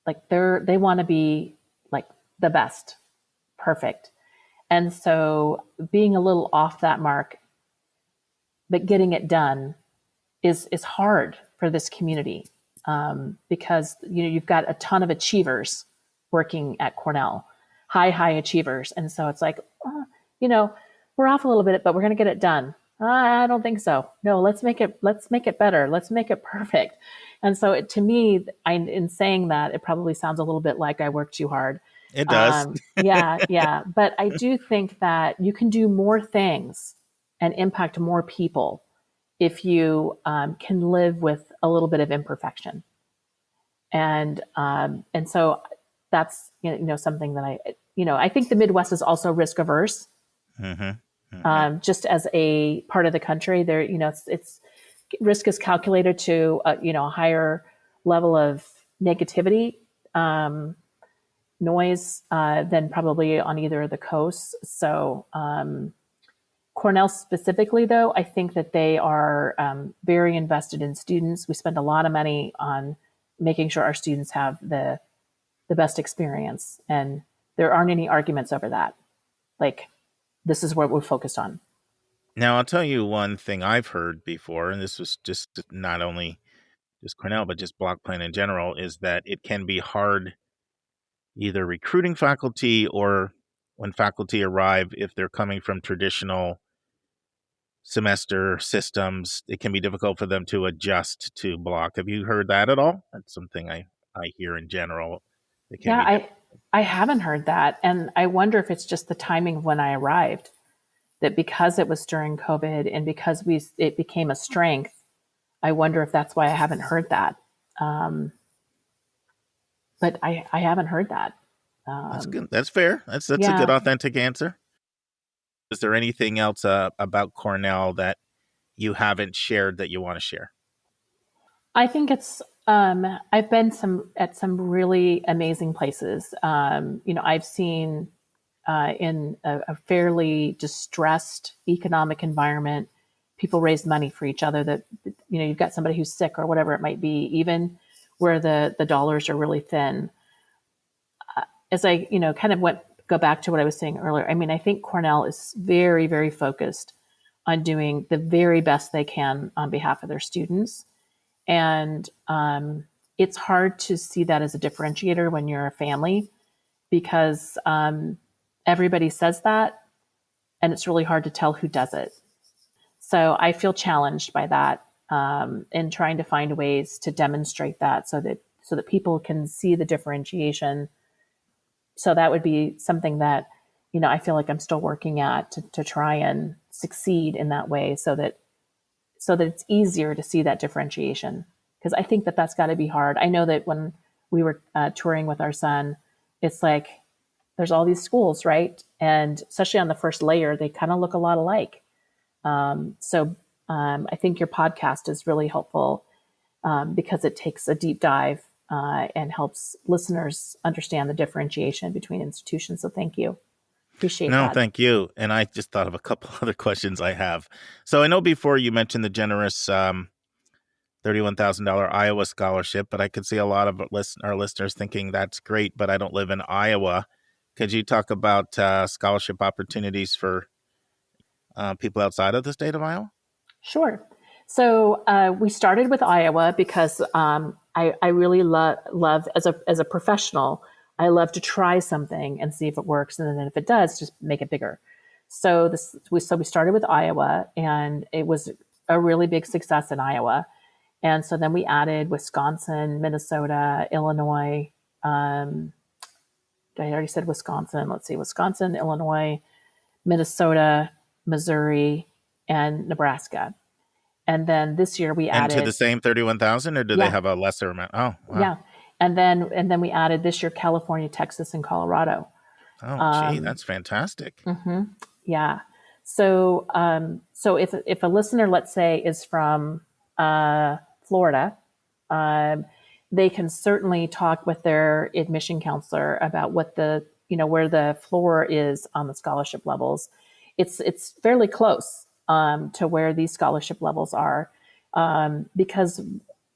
Like they want to be like the best, perfect. And so being a little off that mark, but getting it done is hard for this community because you've got a ton of achievers working at Cornell, high achievers. And so it's like, we're off a little bit, but we're going to get it done. I don't think so. No, let's make it better. Let's make it perfect. And so to me, in saying that, it probably sounds a little bit like I work too hard. It does. Yeah. But I do think that you can do more things and impact more people if you can live with a little bit of imperfection. And so that's something that I think the Midwest is also risk averse. Just as a part of the country, there it's risk is calculated to a higher level of negativity, noise than probably on either of the coasts. So Cornell specifically, though, I think that they are very invested in students. We spend a lot of money on making sure our students have the best experience, and there aren't any arguments over that. Like, this is what we're focused on. Now, I'll tell you one thing I've heard before, and this was just not only just Cornell, but just block plan in general, is that it can be hard either recruiting faculty or when faculty arrive, if they're coming from traditional semester systems, it can be difficult for them to adjust to block. Have you heard that at all? That's something I hear in general. I haven't heard that. And I wonder if it's just the timing of when I arrived, that because it was during COVID and because it became a strength, I wonder if that's why I haven't heard that. But I haven't heard that. That's good. That's fair. That's a good authentic answer. Is there anything else about Cornell that you haven't shared that you want to share? I think it's I've been at some really amazing places. I've seen in a fairly distressed economic environment, people raise money for each other. That you've got somebody who's sick or whatever it might be, even where the dollars are really thin. As I kind of go back to what I was saying earlier. I mean, I think Cornell is very, very focused on doing the very best they can on behalf of their students. And it's hard to see that as a differentiator when you're a family, because everybody says that, and it's really hard to tell who does it. So I feel challenged by that, in trying to find ways to demonstrate that so that people can see the differentiation. So that would be something that, I feel like I'm still working at to try and succeed in that way so that it's easier to see that differentiation. Because I think that that's got to be hard. I know that when we were touring with our son, it's like there's all these schools, right? And especially on the first layer, they kind of look a lot alike. So I think your podcast is really helpful because it takes a deep dive and helps listeners understand the differentiation between institutions. So thank you. Appreciate No, that. thank you. And I just thought of a couple other questions I have. So I know before you mentioned the generous $31,000 Iowa scholarship, but I could see a lot of our listeners thinking that's great, but I don't live in Iowa. Could you talk about scholarship opportunities for people outside of the state of Iowa? Sure. So we started with Iowa because I really love as a professional, I love to try something and see if it works, and then if it does, just make it bigger. So we started with Iowa, and it was a really big success in Iowa. And so then we added Wisconsin, Minnesota, Illinois. I already said Wisconsin. Let's see, Wisconsin, Illinois, Minnesota, Missouri, and Nebraska. And then this year we added. And to the same 31,000, or do they have a lesser amount? Oh, wow. Yeah. And then we added this year California, Texas, and Colorado. Oh, gee, that's fantastic. Mm-hmm. Yeah. So if a listener, let's say, is from Florida, they can certainly talk with their admission counselor about what where the floor is on the scholarship levels. It's fairly close to where these scholarship levels are, because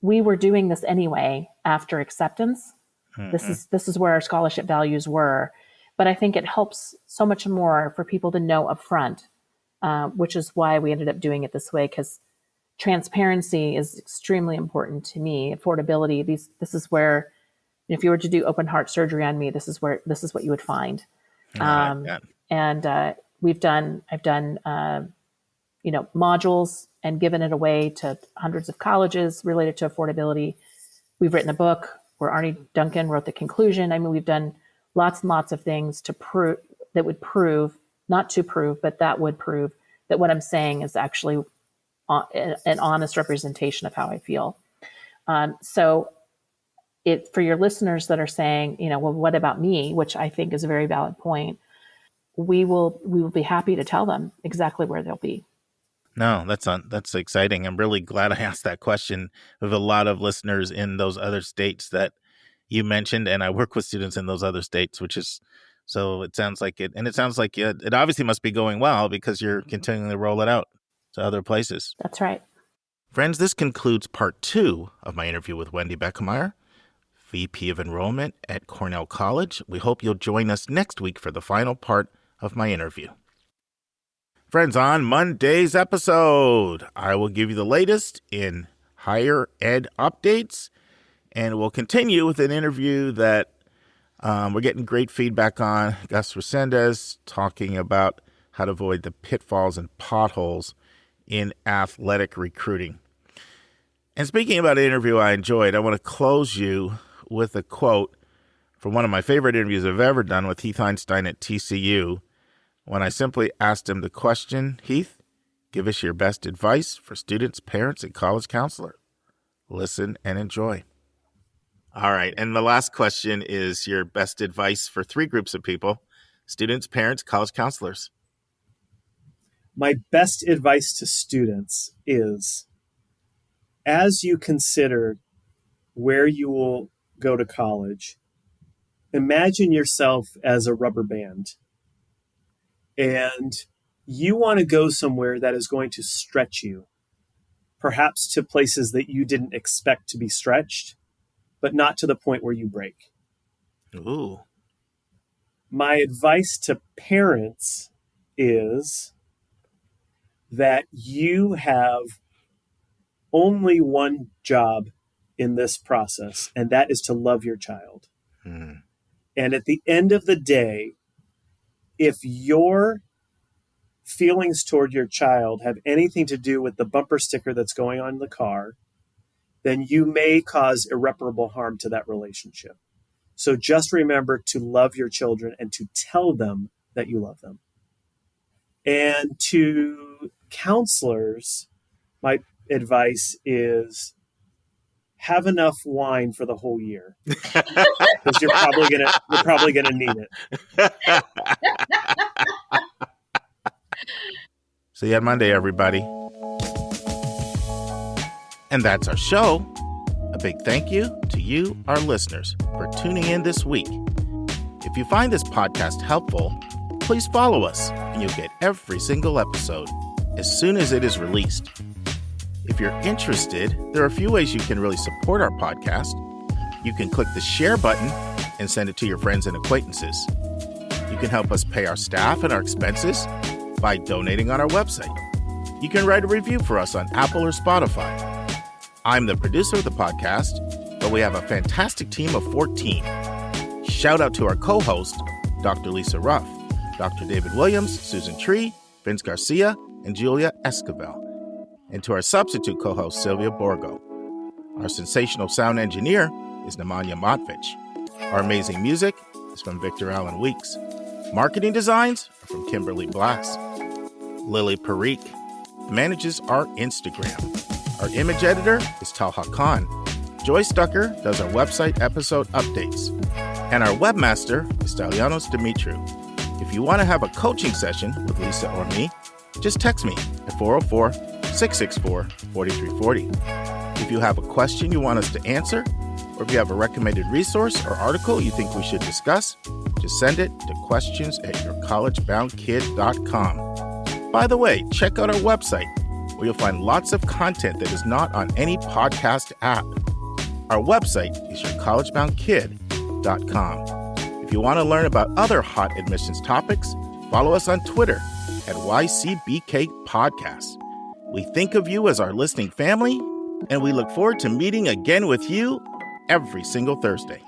we were doing this anyway after acceptance. Mm-hmm. This is where our scholarship values were, but I think it helps so much more for people to know upfront, which is why we ended up doing it this way, because transparency is extremely important to me. Affordability. This is where, if you were to do open heart surgery on me, this is what you would find. And I've done modules and given it away to hundreds of colleges related to affordability. We've written a book where Arnie Duncan wrote the conclusion. I mean, we've done lots and lots of things to prove that would prove, not to prove, but that would prove that what I'm saying is actually an honest representation of how I feel. So for your listeners that are saying, well, what about me? Which I think is a very valid point. We will be happy to tell them exactly where they'll be. No, that's exciting. I'm really glad I asked that question. We have a lot of listeners in those other states that you mentioned, and I work with students in those other states, so it sounds like it. And it sounds like it obviously must be going well because you're continuing to roll it out to other places. That's right. Friends, this concludes part 2 of my interview with Wendy Beckemeyer, VP of Enrollment at Cornell College. We hope you'll join us next week for the final part of my interview. Friends, on Monday's episode, I will give you the latest in higher ed updates, and we'll continue with an interview that we're getting great feedback on. Gus Resendez talking about how to avoid the pitfalls and potholes in athletic recruiting. And speaking about an interview I enjoyed, I want to close you with a quote from one of my favorite interviews I've ever done with Heath Einstein at TCU, when I simply asked him the question, Heath, give us your best advice for students, parents, and college counselor. Listen and enjoy. All right, and the last question is your best advice for 3 groups of people: students, parents, college counselors. My best advice to students is, as you consider where you will go to college, imagine yourself as a rubber band. And you want to go somewhere that is going to stretch you, perhaps to places that you didn't expect to be stretched, but not to the point where you break. Ooh. My advice to parents is that you have only one job in this process, and that is to love your child. And at the end of the day, if your feelings toward your child have anything to do with the bumper sticker that's going on in the car, then you may cause irreparable harm to that relationship. So just remember to love your children and to tell them that you love them. And to counselors, my advice is have enough wine for the whole year, because you're probably gonna need it. See you on Monday, everybody. And that's our show. A big thank you to you, our listeners, for tuning in this week. If you find this podcast helpful, please follow us and you'll get every single episode as soon as it is released. If you're interested, there are a few ways you can really support our podcast. You can click the share button and send it to your friends and acquaintances. You can help us pay our staff and our expenses by donating on our website. You can write a review for us on Apple or Spotify. I'm the producer of the podcast, but we have a fantastic team of 14. Shout out to our co-host, Dr. Lisa Ruff, Dr. David Williams, Susan Tree, Vince Garcia, and Julia Esquivel. And to our substitute co-host, Sylvia Borgo. Our sensational sound engineer is Nemanja Motvich. Our amazing music is from Victor Allen Weeks. Marketing designs are from Kimberly Blacks. Lily Parikh manages our Instagram. Our image editor is Talha Khan. Joy Stucker does our website episode updates. And our webmaster is Stelianos Dimitriou. If you want to have a coaching session with Lisa or me, just text me at 404-664-4340. If you have a question you want us to answer, or if you have a recommended resource or article you think we should discuss, just send it to questions@yourcollegeboundkid.com. By the way, check out our website, where you'll find lots of content that is not on any podcast app. Our website is yourcollegeboundkid.com. If you want to learn about other hot admissions topics, follow us on Twitter at YCBK Podcast. We think of you as our listening family, and we look forward to meeting again with you every single Thursday.